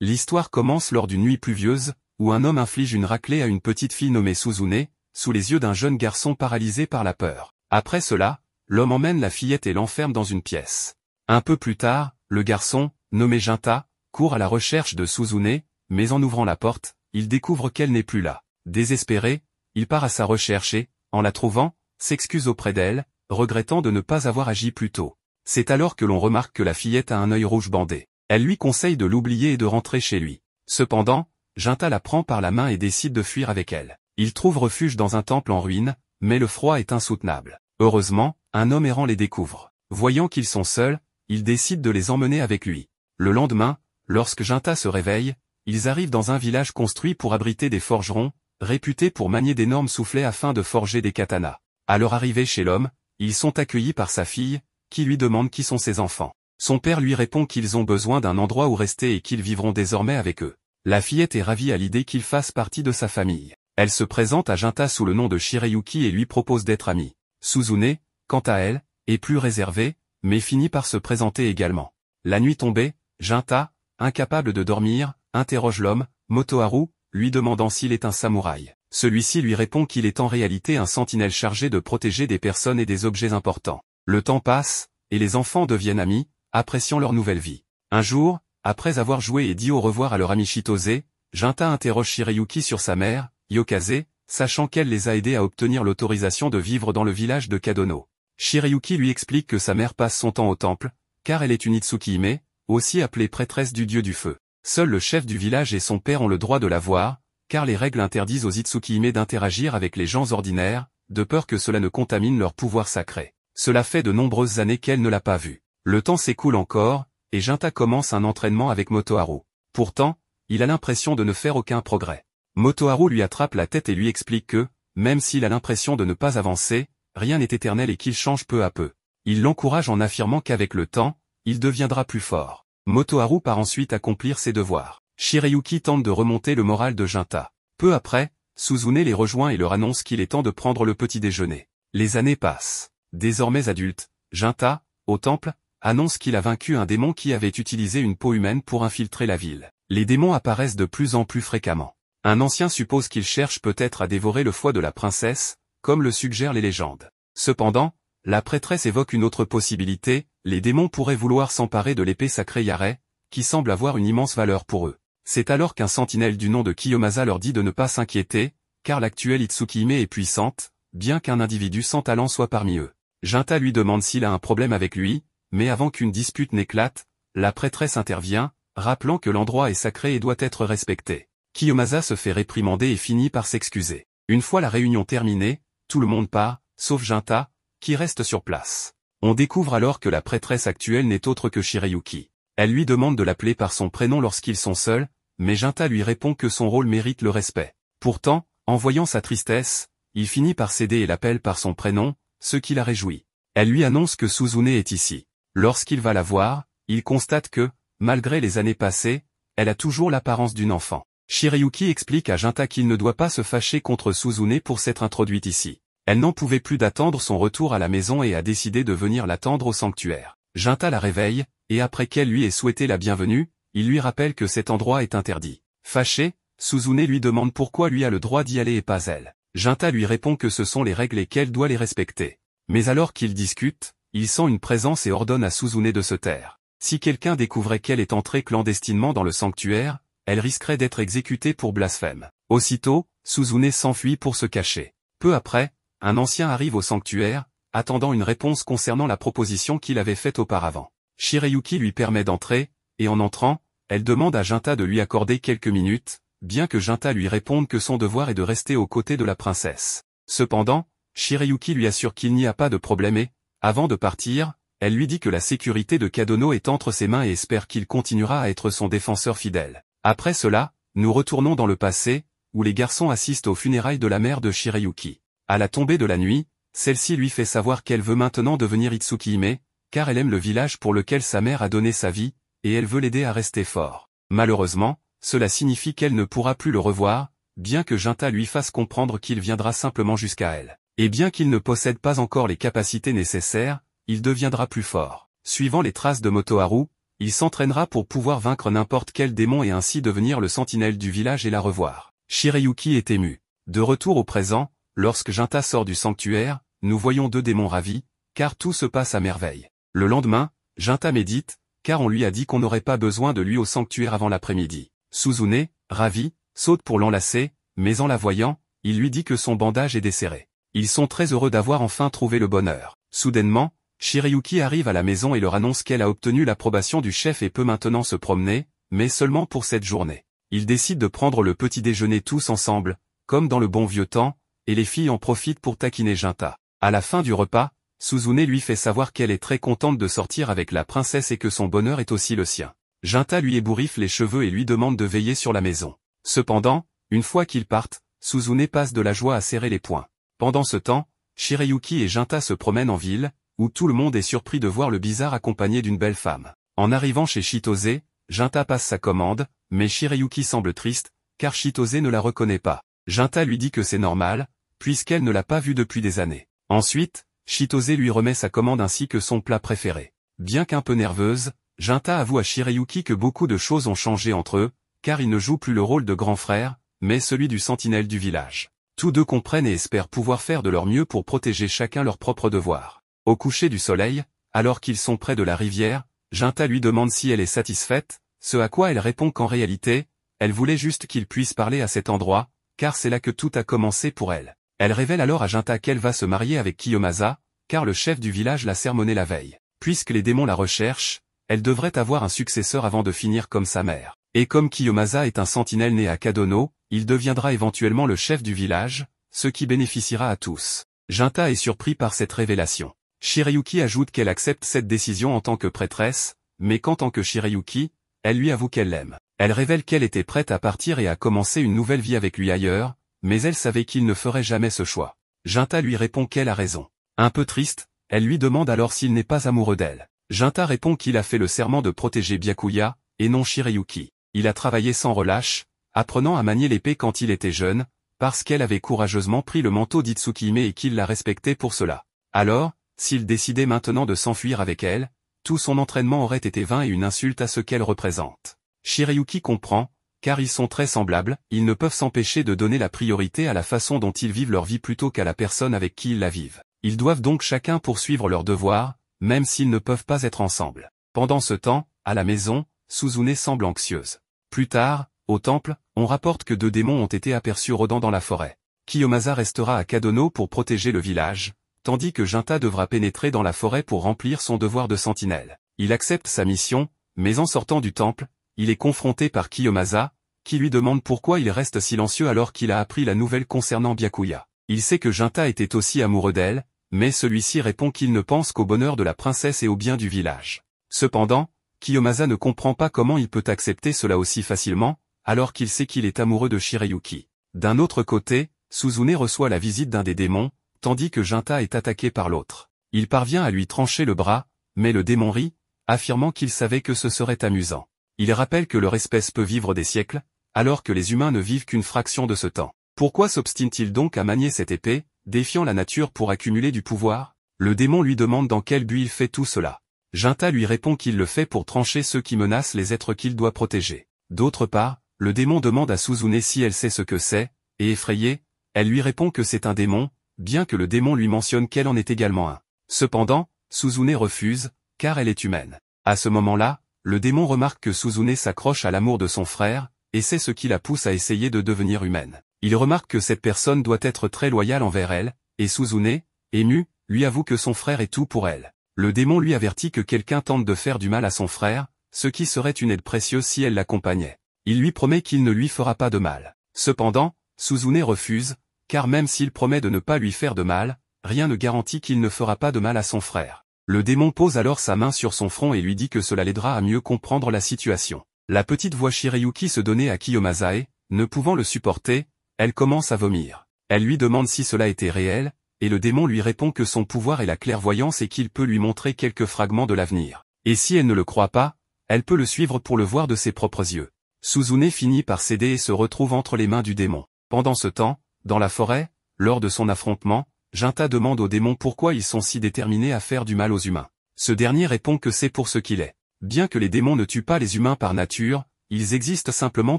L'histoire commence lors d'une nuit pluvieuse, où un homme inflige une raclée à une petite fille nommée Suzune, sous les yeux d'un jeune garçon paralysé par la peur. Après cela, l'homme emmène la fillette et l'enferme dans une pièce. Un peu plus tard, le garçon, nommé Junta, court à la recherche de Suzune, mais en ouvrant la porte, il découvre qu'elle n'est plus là. Désespéré, il part à sa recherche et, en la trouvant, s'excuse auprès d'elle, regrettant de ne pas avoir agi plus tôt. C'est alors que l'on remarque que la fillette a un œil rouge bandé. Elle lui conseille de l'oublier et de rentrer chez lui. Cependant, Junta la prend par la main et décide de fuir avec elle. Il trouve refuge dans un temple en ruine, mais le froid est insoutenable. Heureusement, un homme errant les découvre. Voyant qu'ils sont seuls, il décide de les emmener avec lui. Le lendemain, lorsque Junta se réveille, ils arrivent dans un village construit pour abriter des forgerons, réputés pour manier d'énormes soufflets afin de forger des katanas. À leur arrivée chez l'homme, ils sont accueillis par sa fille, qui lui demande qui sont ses enfants. Son père lui répond qu'ils ont besoin d'un endroit où rester et qu'ils vivront désormais avec eux. La fillette est ravie à l'idée qu'il fasse partie de sa famille. Elle se présente à Junta sous le nom de Shirayuki et lui propose d'être amie. Suzune, quant à elle, est plus réservée, mais finit par se présenter également. La nuit tombée, Junta, incapable de dormir, interroge l'homme, Motoharu, lui demandant s'il est un samouraï. Celui-ci lui répond qu'il est en réalité un sentinelle chargé de protéger des personnes et des objets importants. Le temps passe, et les enfants deviennent amis, appréciant leur nouvelle vie. Un jour, après avoir joué et dit au revoir à leur ami Chitose, Junta interroge Shirayuki sur sa mère, Yokaze, sachant qu'elle les a aidés à obtenir l'autorisation de vivre dans le village de Kadono. Shirayuki lui explique que sa mère passe son temps au temple, car elle est une Itsukihime, aussi appelée prêtresse du dieu du feu. Seul le chef du village et son père ont le droit de la voir, car les règles interdisent aux Itsukihime d'interagir avec les gens ordinaires, de peur que cela ne contamine leur pouvoir sacré. Cela fait de nombreuses années qu'elle ne l'a pas vue. Le temps s'écoule encore, et Junta commence un entraînement avec Motoharu. Pourtant, il a l'impression de ne faire aucun progrès. Motoharu lui attrape la tête et lui explique que, même s'il a l'impression de ne pas avancer, rien n'est éternel et qu'il change peu à peu. Il l'encourage en affirmant qu'avec le temps, il deviendra plus fort. Motoharu part ensuite accomplir ses devoirs. Shirayuki tente de remonter le moral de Junta. Peu après, Suzune les rejoint et leur annonce qu'il est temps de prendre le petit déjeuner. Les années passent. Désormais adulte, Junta, au temple, annonce qu'il a vaincu un démon qui avait utilisé une peau humaine pour infiltrer la ville. Les démons apparaissent de plus en plus fréquemment. Un ancien suppose qu'il cherche peut-être à dévorer le foie de la princesse, comme le suggèrent les légendes. Cependant, la prêtresse évoque une autre possibilité, les démons pourraient vouloir s'emparer de l'épée sacrée Yare, qui semble avoir une immense valeur pour eux. C'est alors qu'un sentinelle du nom de Kiyomasa leur dit de ne pas s'inquiéter, car l'actuelle Itsukihime est puissante, bien qu'un individu sans talent soit parmi eux. Junta lui demande s'il a un problème avec lui, mais avant qu'une dispute n'éclate, la prêtresse intervient, rappelant que l'endroit est sacré et doit être respecté. Kiyomasa se fait réprimander et finit par s'excuser. Une fois la réunion terminée, tout le monde part, sauf Junta, qui reste sur place. On découvre alors que la prêtresse actuelle n'est autre que Shirayuki. Elle lui demande de l'appeler par son prénom lorsqu'ils sont seuls, mais Junta lui répond que son rôle mérite le respect. Pourtant, en voyant sa tristesse, il finit par céder et l'appelle par son prénom, ce qui la réjouit. Elle lui annonce que Suzune est ici. Lorsqu'il va la voir, il constate que, malgré les années passées, elle a toujours l'apparence d'une enfant. Shirayuki explique à Junta qu'il ne doit pas se fâcher contre Suzune pour s'être introduite ici. Elle n'en pouvait plus d'attendre son retour à la maison et a décidé de venir l'attendre au sanctuaire. Junta la réveille, et après qu'elle lui ait souhaité la bienvenue, il lui rappelle que cet endroit est interdit. Fâché, Suzune lui demande pourquoi lui a le droit d'y aller et pas elle. Junta lui répond que ce sont les règles et qu'elle doit les respecter. Mais alors qu'ils discutent, il sent une présence et ordonne à Suzune de se taire. Si quelqu'un découvrait qu'elle est entrée clandestinement dans le sanctuaire, elle risquerait d'être exécutée pour blasphème. Aussitôt, Suzune s'enfuit pour se cacher. Peu après, un ancien arrive au sanctuaire, attendant une réponse concernant la proposition qu'il avait faite auparavant. Shirayuki lui permet d'entrer, et en entrant, elle demande à Junta de lui accorder quelques minutes, bien que Junta lui réponde que son devoir est de rester aux côtés de la princesse. Cependant, Shirayuki lui assure qu'il n'y a pas de problème et, avant de partir, elle lui dit que la sécurité de Kadono est entre ses mains et espère qu'il continuera à être son défenseur fidèle. Après cela, nous retournons dans le passé, où les garçons assistent aux funérailles de la mère de Shirayuki. À la tombée de la nuit, celle-ci lui fait savoir qu'elle veut maintenant devenir Itsukihime, car elle aime le village pour lequel sa mère a donné sa vie, et elle veut l'aider à rester fort. Malheureusement, cela signifie qu'elle ne pourra plus le revoir, bien que Junta lui fasse comprendre qu'il viendra simplement jusqu'à elle. Et bien qu'il ne possède pas encore les capacités nécessaires, il deviendra plus fort. Suivant les traces de Motoharu, Il s'entraînera pour pouvoir vaincre n'importe quel démon et ainsi devenir le sentinelle du village et la revoir. Shirayuki est ému. De retour au présent, lorsque Junta sort du sanctuaire, nous voyons deux démons ravis, car tout se passe à merveille. Le lendemain, Junta médite, car on lui a dit qu'on n'aurait pas besoin de lui au sanctuaire avant l'après-midi. Suzune, ravi, saute pour l'enlacer, mais en la voyant, il lui dit que son bandage est desserré. Ils sont très heureux d'avoir enfin trouvé le bonheur. Soudainement, Shirayuki arrive à la maison et leur annonce qu'elle a obtenu l'approbation du chef et peut maintenant se promener, mais seulement pour cette journée. Ils décident de prendre le petit déjeuner tous ensemble, comme dans le bon vieux temps, et les filles en profitent pour taquiner Junta. À la fin du repas, Suzune lui fait savoir qu'elle est très contente de sortir avec la princesse et que son bonheur est aussi le sien. Junta lui ébouriffe les cheveux et lui demande de veiller sur la maison. Cependant, une fois qu'ils partent, Suzune passe de la joie à serrer les poings. Pendant ce temps, Shirayuki et Junta se promènent en ville, où tout le monde est surpris de voir le bizarre accompagné d'une belle femme. En arrivant chez Chitose, Junta passe sa commande, mais Shirayuki semble triste, car Chitose ne la reconnaît pas. Junta lui dit que c'est normal, puisqu'elle ne l'a pas vu depuis des années. Ensuite, Chitose lui remet sa commande ainsi que son plat préféré. Bien qu'un peu nerveuse, Junta avoue à Shirayuki que beaucoup de choses ont changé entre eux, car il ne joue plus le rôle de grand frère, mais celui du sentinelle du village. Tous deux comprennent et espèrent pouvoir faire de leur mieux pour protéger chacun leur propre devoir. Au coucher du soleil, alors qu'ils sont près de la rivière, Junta lui demande si elle est satisfaite, ce à quoi elle répond qu'en réalité, elle voulait juste qu'il puisse parler à cet endroit, car c'est là que tout a commencé pour elle. Elle révèle alors à Junta qu'elle va se marier avec Kiyomasa, car le chef du village l'a sermonné la veille. Puisque les démons la recherchent, elle devrait avoir un successeur avant de finir comme sa mère. Et comme Kiyomasa est un sentinelle né à Kadono, il deviendra éventuellement le chef du village, ce qui bénéficiera à tous. Junta est surpris par cette révélation. Shirayuki ajoute qu'elle accepte cette décision en tant que prêtresse, mais qu'en tant que Shirayuki, elle lui avoue qu'elle l'aime. Elle révèle qu'elle était prête à partir et à commencer une nouvelle vie avec lui ailleurs, mais elle savait qu'il ne ferait jamais ce choix. Junta lui répond qu'elle a raison. Un peu triste, elle lui demande alors s'il n'est pas amoureux d'elle. Junta répond qu'il a fait le serment de protéger Byakuya, et non Shirayuki. Il a travaillé sans relâche, apprenant à manier l'épée quand il était jeune, parce qu'elle avait courageusement pris le manteau d'Itsukihime et qu'il la respectait pour cela. Alors, s'il décidait maintenant de s'enfuir avec elle, tout son entraînement aurait été vain et une insulte à ce qu'elle représente. Shirayuki comprend, car ils sont très semblables, ils ne peuvent s'empêcher de donner la priorité à la façon dont ils vivent leur vie plutôt qu'à la personne avec qui ils la vivent. Ils doivent donc chacun poursuivre leurs devoirs, même s'ils ne peuvent pas être ensemble. Pendant ce temps, à la maison, Suzune semble anxieuse. Plus tard, au temple, on rapporte que deux démons ont été aperçus rôdant dans la forêt. Kiyomasa restera à Kadono pour protéger le village, tandis que Junta devra pénétrer dans la forêt pour remplir son devoir de sentinelle. Il accepte sa mission, mais en sortant du temple, il est confronté par Kiyomasa, qui lui demande pourquoi il reste silencieux alors qu'il a appris la nouvelle concernant Byakuya. Il sait que Junta était aussi amoureux d'elle, mais celui-ci répond qu'il ne pense qu'au bonheur de la princesse et au bien du village. Cependant, Kiyomasa ne comprend pas comment il peut accepter cela aussi facilement, alors qu'il sait qu'il est amoureux de Shirayuki. D'un autre côté, Suzune reçoit la visite d'un des démons, tandis que Junta est attaqué par l'autre. Il parvient à lui trancher le bras, mais le démon rit, affirmant qu'il savait que ce serait amusant. Il rappelle que leur espèce peut vivre des siècles, alors que les humains ne vivent qu'une fraction de ce temps. Pourquoi s'obstine-t-il donc à manier cette épée, défiant la nature pour accumuler du pouvoir? Le démon lui demande dans quel but il fait tout cela. Junta lui répond qu'il le fait pour trancher ceux qui menacent les êtres qu'il doit protéger. D'autre part, le démon demande à Suzune si elle sait ce que c'est, et effrayée, elle lui répond que c'est un démon, bien que le démon lui mentionne qu'elle en est également un. Cependant, Suzune refuse, car elle est humaine. À ce moment-là, le démon remarque que Suzune s'accroche à l'amour de son frère, et c'est ce qui la pousse à essayer de devenir humaine. Il remarque que cette personne doit être très loyale envers elle, et Suzune, émue, lui avoue que son frère est tout pour elle. Le démon lui avertit que quelqu'un tente de faire du mal à son frère, ce qui serait une aide précieuse si elle l'accompagnait. Il lui promet qu'il ne lui fera pas de mal. Cependant, Suzune refuse, car même s'il promet de ne pas lui faire de mal, rien ne garantit qu'il ne fera pas de mal à son frère. Le démon pose alors sa main sur son front et lui dit que cela l'aidera à mieux comprendre la situation. La petite voix Shirayuki se donnait à Kiyomasa et, ne pouvant le supporter, elle commence à vomir. Elle lui demande si cela était réel, et le démon lui répond que son pouvoir est la clairvoyance et qu'il peut lui montrer quelques fragments de l'avenir. Et si elle ne le croit pas, elle peut le suivre pour le voir de ses propres yeux. Suzune finit par céder et se retrouve entre les mains du démon. Pendant ce temps, dans la forêt, lors de son affrontement, Junta demande au démon pourquoi ils sont si déterminés à faire du mal aux humains. Ce dernier répond que c'est pour ce qu'il est. Bien que les démons ne tuent pas les humains par nature, ils existent simplement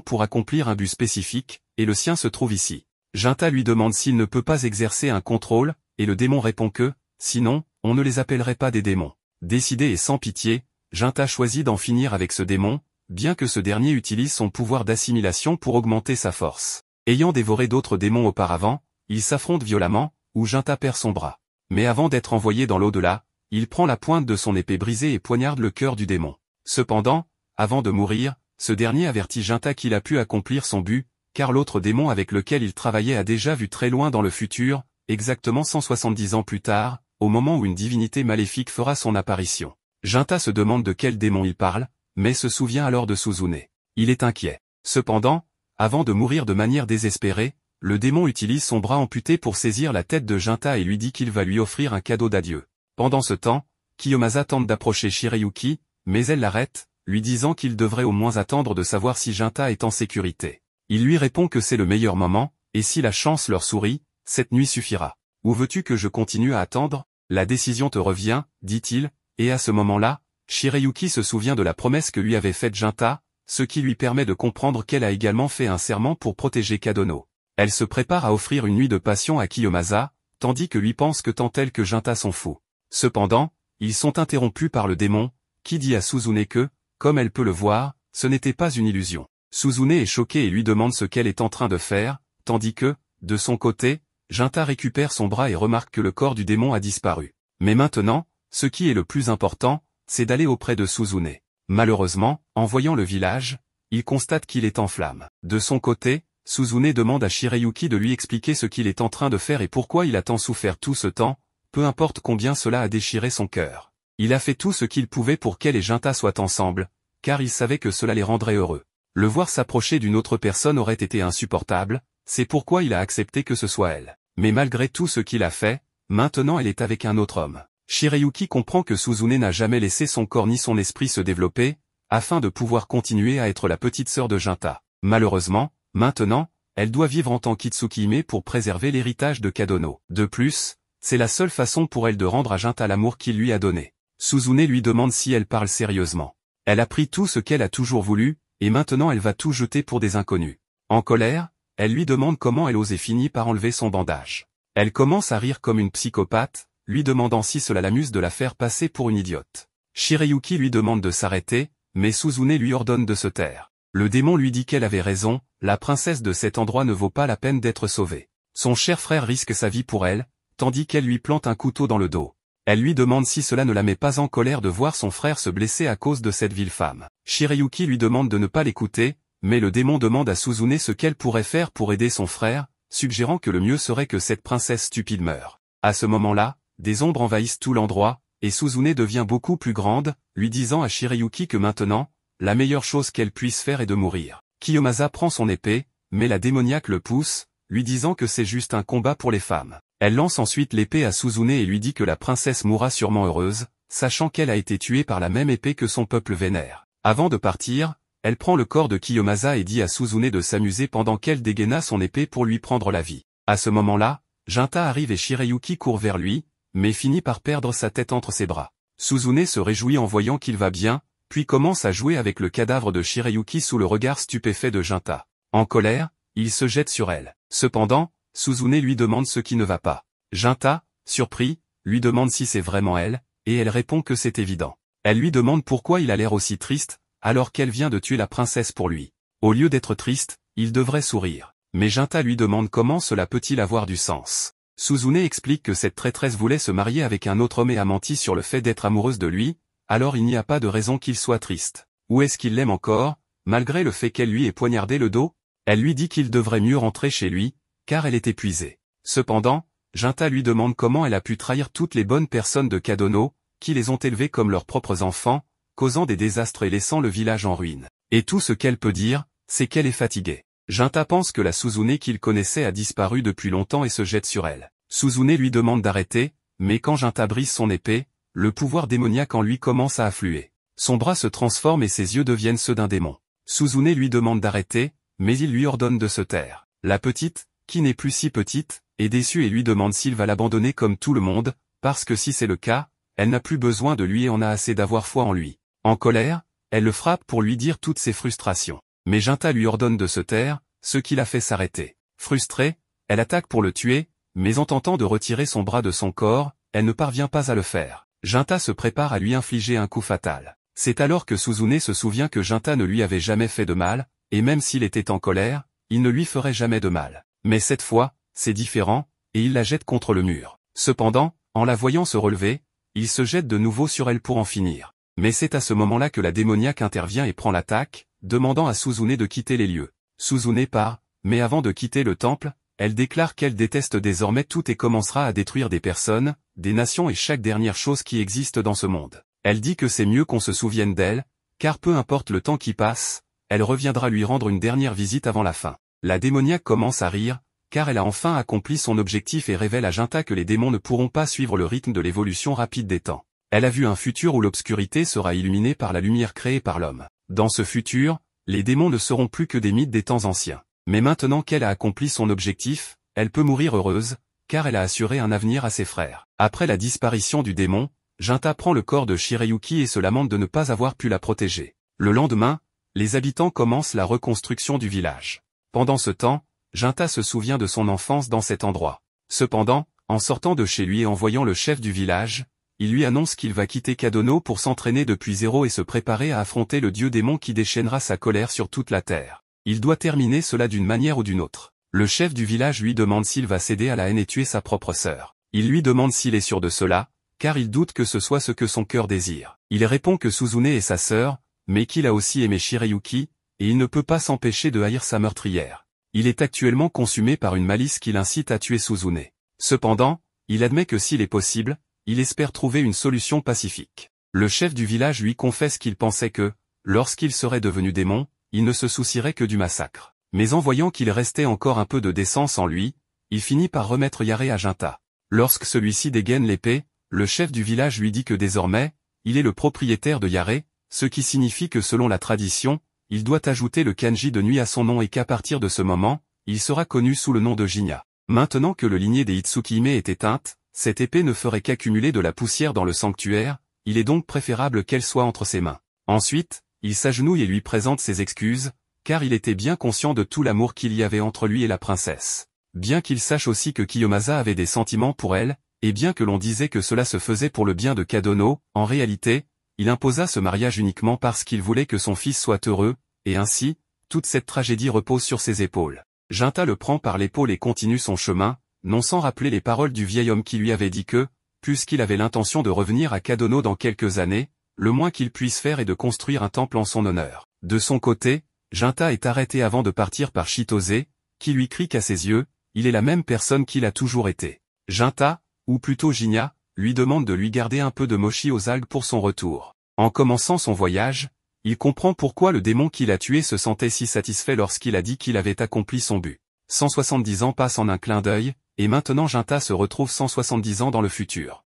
pour accomplir un but spécifique, et le sien se trouve ici. Jinta lui demande s'il ne peut pas exercer un contrôle, et le démon répond que, sinon, on ne les appellerait pas des démons. Décidé et sans pitié, Jinta choisit d'en finir avec ce démon, bien que ce dernier utilise son pouvoir d'assimilation pour augmenter sa force. Ayant dévoré d'autres démons auparavant, ils s'affrontent violemment, où Jinta perd son bras. Mais avant d'être envoyé dans l'au-delà, il prend la pointe de son épée brisée et poignarde le cœur du démon. Cependant, avant de mourir, ce dernier avertit Jinta qu'il a pu accomplir son but, car l'autre démon avec lequel il travaillait a déjà vu très loin dans le futur, exactement 170 ans plus tard, au moment où une divinité maléfique fera son apparition. Jinta se demande de quel démon il parle, mais se souvient alors de Suzune. Il est inquiet. Cependant, avant de mourir de manière désespérée, le démon utilise son bras amputé pour saisir la tête de Jinta et lui dit qu'il va lui offrir un cadeau d'adieu. Pendant ce temps, Kiyomasa tente d'approcher Shirayuki, mais elle l'arrête, lui disant qu'il devrait au moins attendre de savoir si Jinta est en sécurité. Il lui répond que c'est le meilleur moment, et si la chance leur sourit, cette nuit suffira. Où veux-tu que je continue à attendre? La décision te revient, dit-il, et à ce moment-là, Shirayuki se souvient de la promesse que lui avait faite Jinta, ce qui lui permet de comprendre qu'elle a également fait un serment pour protéger Kadono. Elle se prépare à offrir une nuit de passion à Kiyomasa, tandis que lui pense que tant elle que Jinta sont fous. Cependant, ils sont interrompus par le démon, qui dit à Suzune que, comme elle peut le voir, ce n'était pas une illusion. Suzune est choquée et lui demande ce qu'elle est en train de faire, tandis que, de son côté, Jinta récupère son bras et remarque que le corps du démon a disparu. Mais maintenant, ce qui est le plus important, c'est d'aller auprès de Suzune. Malheureusement, en voyant le village, il constate qu'il est en flammes. De son côté, Suzune demande à Shirayuki de lui expliquer ce qu'il est en train de faire et pourquoi il a tant souffert tout ce temps, peu importe combien cela a déchiré son cœur. Il a fait tout ce qu'il pouvait pour qu'elle et Jinta soient ensemble, car il savait que cela les rendrait heureux. Le voir s'approcher d'une autre personne aurait été insupportable, c'est pourquoi il a accepté que ce soit elle. Mais malgré tout ce qu'il a fait, maintenant elle est avec un autre homme. Shirayuki comprend que Suzune n'a jamais laissé son corps ni son esprit se développer, afin de pouvoir continuer à être la petite sœur de Jinta. Malheureusement, maintenant, elle doit vivre en tant qu'Itsukihime pour préserver l'héritage de Kadono. De plus, c'est la seule façon pour elle de rendre à Jinta l'amour qu'il lui a donné. Suzune lui demande si elle parle sérieusement. Elle a pris tout ce qu'elle a toujours voulu, et maintenant elle va tout jeter pour des inconnus. En colère, elle lui demande comment elle osait finir par enlever son bandage. Elle commence à rire comme une psychopathe, lui demandant si cela l'amuse de la faire passer pour une idiote. Shirayuki lui demande de s'arrêter, mais Suzune lui ordonne de se taire. Le démon lui dit qu'elle avait raison, la princesse de cet endroit ne vaut pas la peine d'être sauvée. Son cher frère risque sa vie pour elle, tandis qu'elle lui plante un couteau dans le dos. Elle lui demande si cela ne la met pas en colère de voir son frère se blesser à cause de cette vile femme. Shirayuki lui demande de ne pas l'écouter, mais le démon demande à Suzune ce qu'elle pourrait faire pour aider son frère, suggérant que le mieux serait que cette princesse stupide meure. À ce moment-là, des ombres envahissent tout l'endroit, et Suzune devient beaucoup plus grande, lui disant à Shirayuki que maintenant, la meilleure chose qu'elle puisse faire est de mourir. Kiyomasa prend son épée, mais la démoniaque le pousse, lui disant que c'est juste un combat pour les femmes. Elle lance ensuite l'épée à Suzune et lui dit que la princesse mourra sûrement heureuse, sachant qu'elle a été tuée par la même épée que son peuple vénère. Avant de partir, elle prend le corps de Kiyomasa et dit à Suzune de s'amuser pendant qu'elle dégaina son épée pour lui prendre la vie. À ce moment-là, Jinta arrive et Shirayuki court vers lui, mais finit par perdre sa tête entre ses bras. Suzune se réjouit en voyant qu'il va bien, puis commence à jouer avec le cadavre de Shirayuki sous le regard stupéfait de Jinta. En colère, il se jette sur elle. Cependant, Suzune lui demande ce qui ne va pas. Jinta, surpris, lui demande si c'est vraiment elle, et elle répond que c'est évident. Elle lui demande pourquoi il a l'air aussi triste, alors qu'elle vient de tuer la princesse pour lui. Au lieu d'être triste, il devrait sourire. Mais Jinta lui demande comment cela peut-il avoir du sens. Suzune explique que cette traîtresse voulait se marier avec un autre homme et a menti sur le fait d'être amoureuse de lui, alors il n'y a pas de raison qu'il soit triste. Ou est-ce qu'il l'aime encore, malgré le fait qu'elle lui ait poignardé le dos? Elle lui dit qu'il devrait mieux rentrer chez lui, car elle est épuisée. Cependant, Jinta lui demande comment elle a pu trahir toutes les bonnes personnes de Kadono, qui les ont élevés comme leurs propres enfants, causant des désastres et laissant le village en ruine. Et tout ce qu'elle peut dire, c'est qu'elle est fatiguée. Jinta pense que la Suzune qu'il connaissait a disparu depuis longtemps et se jette sur elle. Suzune lui demande d'arrêter, mais quand Jinta brise son épée, le pouvoir démoniaque en lui commence à affluer. Son bras se transforme et ses yeux deviennent ceux d'un démon. Suzune lui demande d'arrêter, mais il lui ordonne de se taire. La petite, qui n'est plus si petite, est déçue et lui demande s'il va l'abandonner comme tout le monde, parce que si c'est le cas, elle n'a plus besoin de lui et en a assez d'avoir foi en lui. En colère, elle le frappe pour lui dire toutes ses frustrations. Mais Jinta lui ordonne de se taire, ce qui la fait s'arrêter. Frustrée, elle attaque pour le tuer, mais en tentant de retirer son bras de son corps, elle ne parvient pas à le faire. Jinta se prépare à lui infliger un coup fatal. C'est alors que Suzune se souvient que Jinta ne lui avait jamais fait de mal, et même s'il était en colère, il ne lui ferait jamais de mal. Mais cette fois, c'est différent, et il la jette contre le mur. Cependant, en la voyant se relever, il se jette de nouveau sur elle pour en finir. Mais c'est à ce moment-là que la démoniaque intervient et prend l'attaque, demandant à Suzune de quitter les lieux. Suzune part, mais avant de quitter le temple, elle déclare qu'elle déteste désormais tout et commencera à détruire des personnes, des nations et chaque dernière chose qui existe dans ce monde. Elle dit que c'est mieux qu'on se souvienne d'elle, car peu importe le temps qui passe, elle reviendra lui rendre une dernière visite avant la fin. La démoniaque commence à rire, car elle a enfin accompli son objectif et révèle à Jinta que les démons ne pourront pas suivre le rythme de l'évolution rapide des temps. Elle a vu un futur où l'obscurité sera illuminée par la lumière créée par l'homme. Dans ce futur, les démons ne seront plus que des mythes des temps anciens. Mais maintenant qu'elle a accompli son objectif, elle peut mourir heureuse, car elle a assuré un avenir à ses frères. Après la disparition du démon, Jinta prend le corps de Shirayuki et se lamente de ne pas avoir pu la protéger. Le lendemain, les habitants commencent la reconstruction du village. Pendant ce temps, Jinta se souvient de son enfance dans cet endroit. Cependant, en sortant de chez lui et en voyant le chef du village, il lui annonce qu'il va quitter Kadono pour s'entraîner depuis zéro et se préparer à affronter le dieu démon qui déchaînera sa colère sur toute la terre. Il doit terminer cela d'une manière ou d'une autre. Le chef du village lui demande s'il va céder à la haine et tuer sa propre sœur. Il lui demande s'il est sûr de cela, car il doute que ce soit ce que son cœur désire. Il répond que Suzune est sa sœur, mais qu'il a aussi aimé Shirayuki, et il ne peut pas s'empêcher de haïr sa meurtrière. Il est actuellement consumé par une malice qui l'incite à tuer Suzune. Cependant, il admet que s'il est possible, il espère trouver une solution pacifique. Le chef du village lui confesse qu'il pensait que, lorsqu'il serait devenu démon, il ne se soucierait que du massacre. Mais en voyant qu'il restait encore un peu de décence en lui, il finit par remettre Yare à Jinta. Lorsque celui-ci dégaine l'épée, le chef du village lui dit que désormais, il est le propriétaire de Yare, ce qui signifie que selon la tradition, il doit ajouter le kanji de nuit à son nom et qu'à partir de ce moment, il sera connu sous le nom de Jinya. Maintenant que le ligné des Itsukihime est éteinte, cette épée ne ferait qu'accumuler de la poussière dans le sanctuaire, il est donc préférable qu'elle soit entre ses mains. Ensuite, il s'agenouille et lui présente ses excuses, car il était bien conscient de tout l'amour qu'il y avait entre lui et la princesse. Bien qu'il sache aussi que Kiyomasa avait des sentiments pour elle, et bien que l'on disait que cela se faisait pour le bien de Kadono, en réalité, il imposa ce mariage uniquement parce qu'il voulait que son fils soit heureux, et ainsi, toute cette tragédie repose sur ses épaules. Jinta le prend par l'épaule et continue son chemin, non sans rappeler les paroles du vieil homme qui lui avait dit que, puisqu'il avait l'intention de revenir à Kadono dans quelques années, le moins qu'il puisse faire est de construire un temple en son honneur. De son côté, Jinta est arrêté avant de partir par Chitose, qui lui crie qu'à ses yeux, il est la même personne qu'il a toujours été. Jinta, ou plutôt Jinya, lui demande de lui garder un peu de mochi aux algues pour son retour. En commençant son voyage, il comprend pourquoi le démon qu'il a tué se sentait si satisfait lorsqu'il a dit qu'il avait accompli son but. 170 ans passent en un clin d'œil, et maintenant Jinta se retrouve 170 ans dans le futur.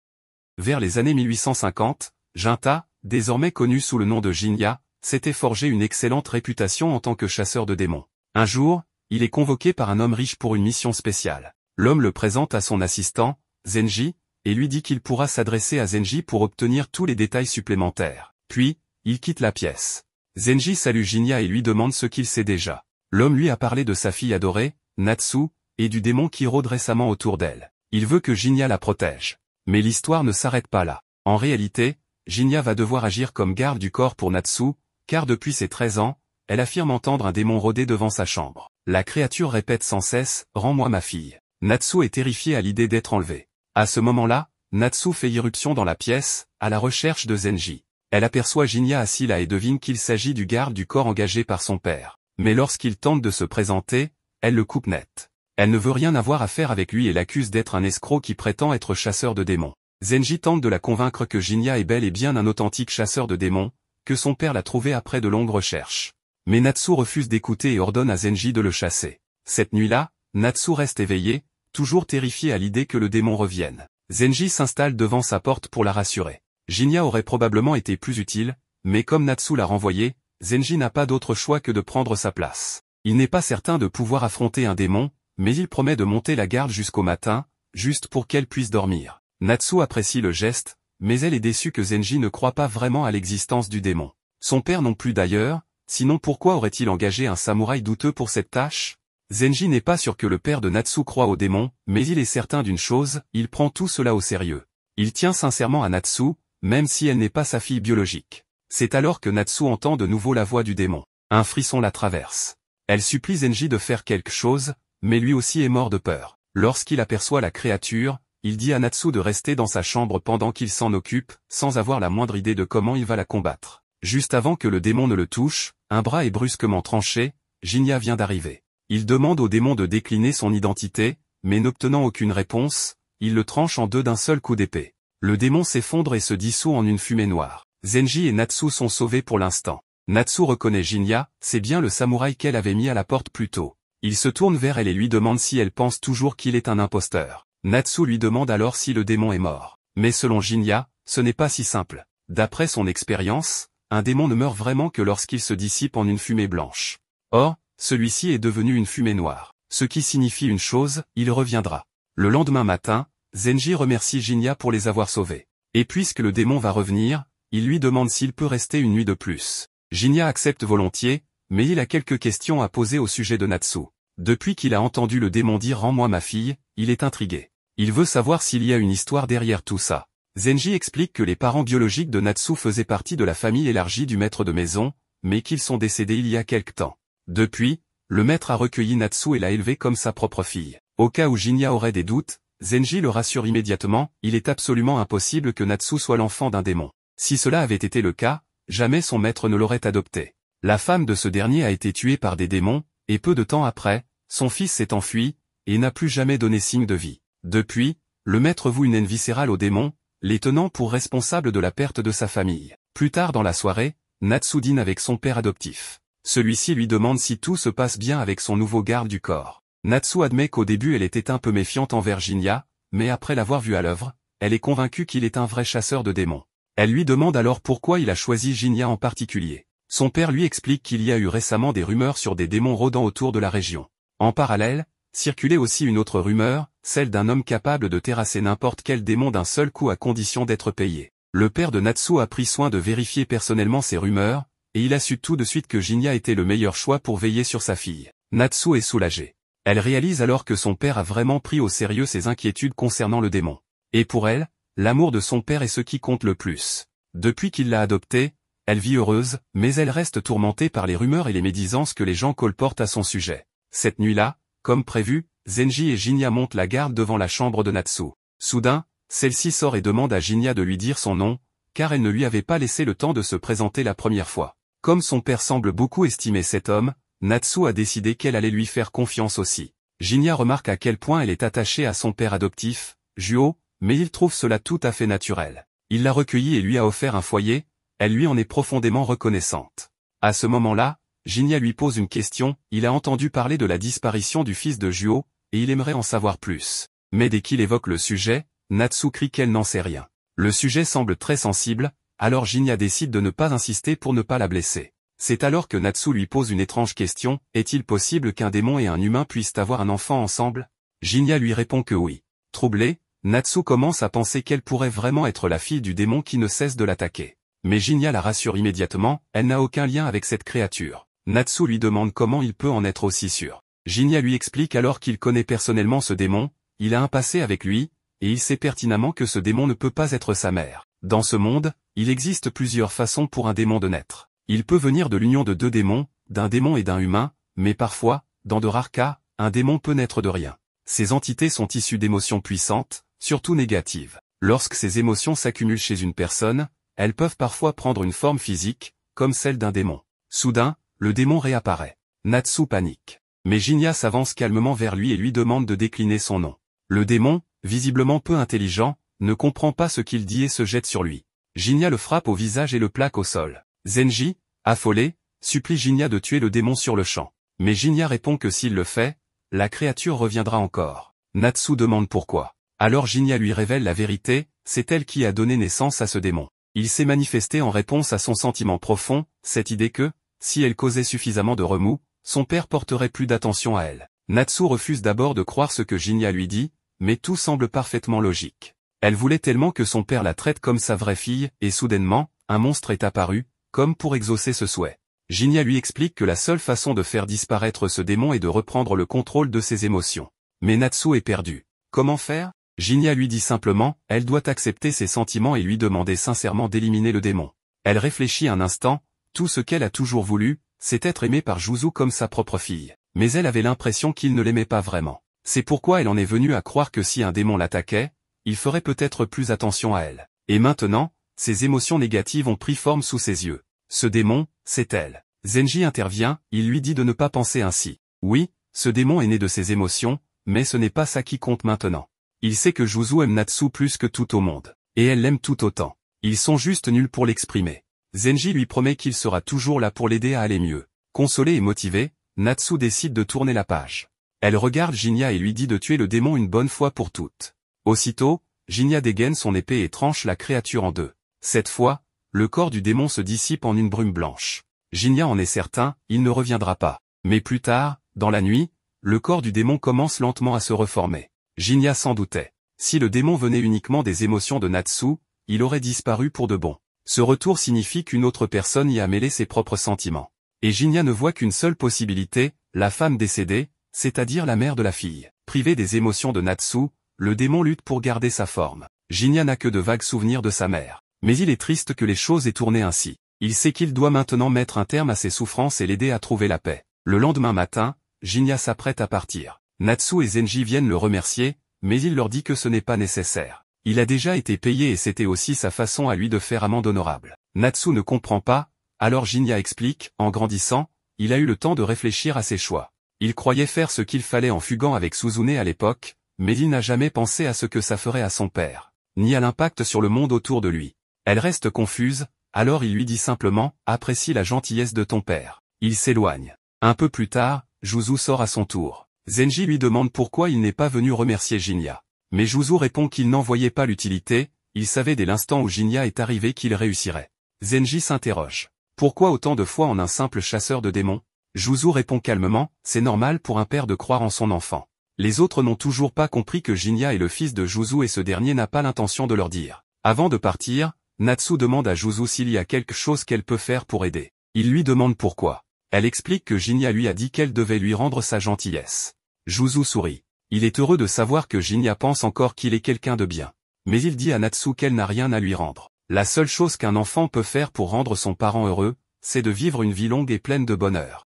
Vers les années 1850, Jinta, désormais connu sous le nom de Jinya, s'était forgé une excellente réputation en tant que chasseur de démons. Un jour, il est convoqué par un homme riche pour une mission spéciale. L'homme le présente à son assistant, Zenji, et lui dit qu'il pourra s'adresser à Zenji pour obtenir tous les détails supplémentaires. Puis, il quitte la pièce. Zenji salue Jinya et lui demande ce qu'il sait déjà. L'homme lui a parlé de sa fille adorée, Natsu, et du démon qui rôde récemment autour d'elle. Il veut que Jinya la protège. Mais l'histoire ne s'arrête pas là. En réalité, Jinya va devoir agir comme garde du corps pour Natsu, car depuis ses 13 ans, elle affirme entendre un démon rôder devant sa chambre. La créature répète sans cesse « Rends-moi ma fille ». Natsu est terrifiée à l'idée d'être enlevée. À ce moment-là, Natsu fait irruption dans la pièce, à la recherche de Zenji. Elle aperçoit Jinya assis là et devine qu'il s'agit du garde du corps engagé par son père. Mais lorsqu'il tente de se présenter, elle le coupe net. Elle ne veut rien avoir à faire avec lui et l'accuse d'être un escroc qui prétend être chasseur de démons. Zenji tente de la convaincre que Jinya est bel et bien un authentique chasseur de démons, que son père l'a trouvé après de longues recherches. Mais Natsu refuse d'écouter et ordonne à Zenji de le chasser. Cette nuit-là, Natsu reste éveillée, toujours terrifiée à l'idée que le démon revienne. Zenji s'installe devant sa porte pour la rassurer. Jinya aurait probablement été plus utile, mais comme Natsu l'a renvoyé, Zenji n'a pas d'autre choix que de prendre sa place. Il n'est pas certain de pouvoir affronter un démon, mais il promet de monter la garde jusqu'au matin, juste pour qu'elle puisse dormir. Natsu apprécie le geste, mais elle est déçue que Zenji ne croit pas vraiment à l'existence du démon. Son père non plus d'ailleurs, sinon pourquoi aurait-il engagé un samouraï douteux pour cette tâche? Zenji n'est pas sûr que le père de Natsu croit au démon, mais il est certain d'une chose, il prend tout cela au sérieux. Il tient sincèrement à Natsu, même si elle n'est pas sa fille biologique. C'est alors que Natsu entend de nouveau la voix du démon. Un frisson la traverse. Elle supplie Zenji de faire quelque chose, mais lui aussi est mort de peur. Lorsqu'il aperçoit la créature, il dit à Natsu de rester dans sa chambre pendant qu'il s'en occupe, sans avoir la moindre idée de comment il va la combattre. Juste avant que le démon ne le touche, un bras est brusquement tranché, Jinya vient d'arriver. Il demande au démon de décliner son identité, mais n'obtenant aucune réponse, il le tranche en deux d'un seul coup d'épée. Le démon s'effondre et se dissout en une fumée noire. Zenji et Natsu sont sauvés pour l'instant. Natsu reconnaît Jinya, c'est bien le samouraï qu'elle avait mis à la porte plus tôt. Il se tourne vers elle et lui demande si elle pense toujours qu'il est un imposteur. Natsu lui demande alors si le démon est mort. Mais selon Jinya, ce n'est pas si simple. D'après son expérience, un démon ne meurt vraiment que lorsqu'il se dissipe en une fumée blanche. Or, celui-ci est devenu une fumée noire. Ce qui signifie une chose, il reviendra. Le lendemain matin, Zenji remercie Jinya pour les avoir sauvés. Et puisque le démon va revenir, il lui demande s'il peut rester une nuit de plus. Jinya accepte volontiers, mais il a quelques questions à poser au sujet de Natsu. Depuis qu'il a entendu le démon dire « Rends-moi ma fille », il est intrigué. Il veut savoir s'il y a une histoire derrière tout ça. Zenji explique que les parents biologiques de Natsu faisaient partie de la famille élargie du maître de maison, mais qu'ils sont décédés il y a quelque temps. Depuis, le maître a recueilli Natsu et l'a élevée comme sa propre fille. Au cas où Jinya aurait des doutes, Zenji le rassure immédiatement, il est absolument impossible que Natsu soit l'enfant d'un démon. Si cela avait été le cas, jamais son maître ne l'aurait adopté. La femme de ce dernier a été tuée par des démons, et peu de temps après, son fils s'est enfui, et n'a plus jamais donné signe de vie. Depuis, le maître voue une haine viscérale aux démons, les tenant pour responsables de la perte de sa famille. Plus tard dans la soirée, Natsu dîne avec son père adoptif. Celui-ci lui demande si tout se passe bien avec son nouveau garde du corps. Natsu admet qu'au début elle était un peu méfiante envers Jinya, mais après l'avoir vu à l'œuvre, elle est convaincue qu'il est un vrai chasseur de démons. Elle lui demande alors pourquoi il a choisi Jinya en particulier. Son père lui explique qu'il y a eu récemment des rumeurs sur des démons rôdant autour de la région. En parallèle, circulait aussi une autre rumeur, celle d'un homme capable de terrasser n'importe quel démon d'un seul coup à condition d'être payé. Le père de Natsu a pris soin de vérifier personnellement ces rumeurs, et il a su tout de suite que Jinya était le meilleur choix pour veiller sur sa fille. Natsu est soulagée. Elle réalise alors que son père a vraiment pris au sérieux ses inquiétudes concernant le démon. Et pour elle, l'amour de son père est ce qui compte le plus. Depuis qu'il l'a adoptée, elle vit heureuse, mais elle reste tourmentée par les rumeurs et les médisances que les gens colportent à son sujet. Cette nuit-là, comme prévu, Zenji et Jinya montent la garde devant la chambre de Natsu. Soudain, celle-ci sort et demande à Jinya de lui dire son nom, car elle ne lui avait pas laissé le temps de se présenter la première fois. Comme son père semble beaucoup estimer cet homme, Natsu a décidé qu'elle allait lui faire confiance aussi. Jinya remarque à quel point elle est attachée à son père adoptif, Juho, mais il trouve cela tout à fait naturel. Il l'a recueillie et lui a offert un foyer, elle lui en est profondément reconnaissante. À ce moment-là, Jinya lui pose une question, il a entendu parler de la disparition du fils de Juho, et il aimerait en savoir plus. Mais dès qu'il évoque le sujet, Natsu crie qu'elle n'en sait rien. Le sujet semble très sensible, alors Jinya décide de ne pas insister pour ne pas la blesser. C'est alors que Natsu lui pose une étrange question, est-il possible qu'un démon et un humain puissent avoir un enfant ensemble? Jinya lui répond que oui. Troublé, Natsu commence à penser qu'elle pourrait vraiment être la fille du démon qui ne cesse de l'attaquer. Mais Jinya la rassure immédiatement, elle n'a aucun lien avec cette créature. Natsu lui demande comment il peut en être aussi sûr. Jinya lui explique alors qu'il connaît personnellement ce démon, il a un passé avec lui, et il sait pertinemment que ce démon ne peut pas être sa mère. Dans ce monde, il existe plusieurs façons pour un démon de naître. Il peut venir de l'union de deux démons, d'un démon et d'un humain, mais parfois, dans de rares cas, un démon peut naître de rien. Ces entités sont issues d'émotions puissantes, surtout négatives. Lorsque ces émotions s'accumulent chez une personne, elles peuvent parfois prendre une forme physique, comme celle d'un démon. Soudain, le démon réapparaît. Natsu panique. Mais Jinya s'avance calmement vers lui et lui demande de décliner son nom. Le démon, visiblement peu intelligent, ne comprend pas ce qu'il dit et se jette sur lui. Jinya le frappe au visage et le plaque au sol. Zenji, affolé, supplie Jinya de tuer le démon sur le champ. Mais Jinya répond que s'il le fait, la créature reviendra encore. Natsu demande pourquoi. Alors Jinya lui révèle la vérité, c'est elle qui a donné naissance à ce démon. Il s'est manifesté en réponse à son sentiment profond, cette idée que, si elle causait suffisamment de remous, son père porterait plus d'attention à elle. Natsu refuse d'abord de croire ce que Jinya lui dit, mais tout semble parfaitement logique. Elle voulait tellement que son père la traite comme sa vraie fille, et soudainement, un monstre est apparu, comme pour exaucer ce souhait. Jinya lui explique que la seule façon de faire disparaître ce démon est de reprendre le contrôle de ses émotions. Mais Natsu est perdue. Comment faire? Jinya lui dit simplement, elle doit accepter ses sentiments et lui demander sincèrement d'éliminer le démon. Elle réfléchit un instant, tout ce qu'elle a toujours voulu, c'est être aimée par Juzu comme sa propre fille. Mais elle avait l'impression qu'il ne l'aimait pas vraiment. C'est pourquoi elle en est venue à croire que si un démon l'attaquait, il ferait peut-être plus attention à elle. Et maintenant, ses émotions négatives ont pris forme sous ses yeux. Ce démon, c'est elle. Zenji intervient, il lui dit de ne pas penser ainsi. Oui, ce démon est né de ses émotions, mais ce n'est pas ça qui compte maintenant. Il sait que Juzu aime Natsu plus que tout au monde. Et elle l'aime tout autant. Ils sont juste nuls pour l'exprimer. Zenji lui promet qu'il sera toujours là pour l'aider à aller mieux. Consolée et motivée, Natsu décide de tourner la page. Elle regarde Jinya et lui dit de tuer le démon une bonne fois pour toutes. Aussitôt, Jinya dégaine son épée et tranche la créature en deux. Cette fois, le corps du démon se dissipe en une brume blanche. Jinya en est certain, il ne reviendra pas. Mais plus tard, dans la nuit, le corps du démon commence lentement à se reformer. Jinya s'en doutait. Si le démon venait uniquement des émotions de Natsu, il aurait disparu pour de bon. Ce retour signifie qu'une autre personne y a mêlé ses propres sentiments. Et Jinya ne voit qu'une seule possibilité, la femme décédée, c'est-à-dire la mère de la fille. Privée des émotions de Natsu, le démon lutte pour garder sa forme. Jinya n'a que de vagues souvenirs de sa mère. Mais il est triste que les choses aient tourné ainsi. Il sait qu'il doit maintenant mettre un terme à ses souffrances et l'aider à trouver la paix. Le lendemain matin, Jinya s'apprête à partir. Natsu et Zenji viennent le remercier, mais il leur dit que ce n'est pas nécessaire. Il a déjà été payé et c'était aussi sa façon à lui de faire amende honorable. Natsu ne comprend pas, alors Jinya explique, en grandissant, il a eu le temps de réfléchir à ses choix. Il croyait faire ce qu'il fallait en fuguant avec Suzune à l'époque, mais il n'a jamais pensé à ce que ça ferait à son père, ni à l'impact sur le monde autour de lui. Elle reste confuse, alors il lui dit simplement, apprécie la gentillesse de ton père. Il s'éloigne. Un peu plus tard, Juzu sort à son tour. Zenji lui demande pourquoi il n'est pas venu remercier Jinya. Mais Juzu répond qu'il n'en voyait pas l'utilité, il savait dès l'instant où Jinya est arrivé qu'il réussirait. Zenji s'interroge. Pourquoi autant de foi en un simple chasseur de démons? Juzu répond calmement, c'est normal pour un père de croire en son enfant. Les autres n'ont toujours pas compris que Jinya est le fils de Juzu et ce dernier n'a pas l'intention de leur dire. Avant de partir, Natsu demande à Juzu s'il y a quelque chose qu'elle peut faire pour aider. Il lui demande pourquoi. Elle explique que Jinya lui a dit qu'elle devait lui rendre sa gentillesse. Juzu sourit. Il est heureux de savoir que Jinya pense encore qu'il est quelqu'un de bien. Mais il dit à Natsu qu'elle n'a rien à lui rendre. La seule chose qu'un enfant peut faire pour rendre son parent heureux, c'est de vivre une vie longue et pleine de bonheur.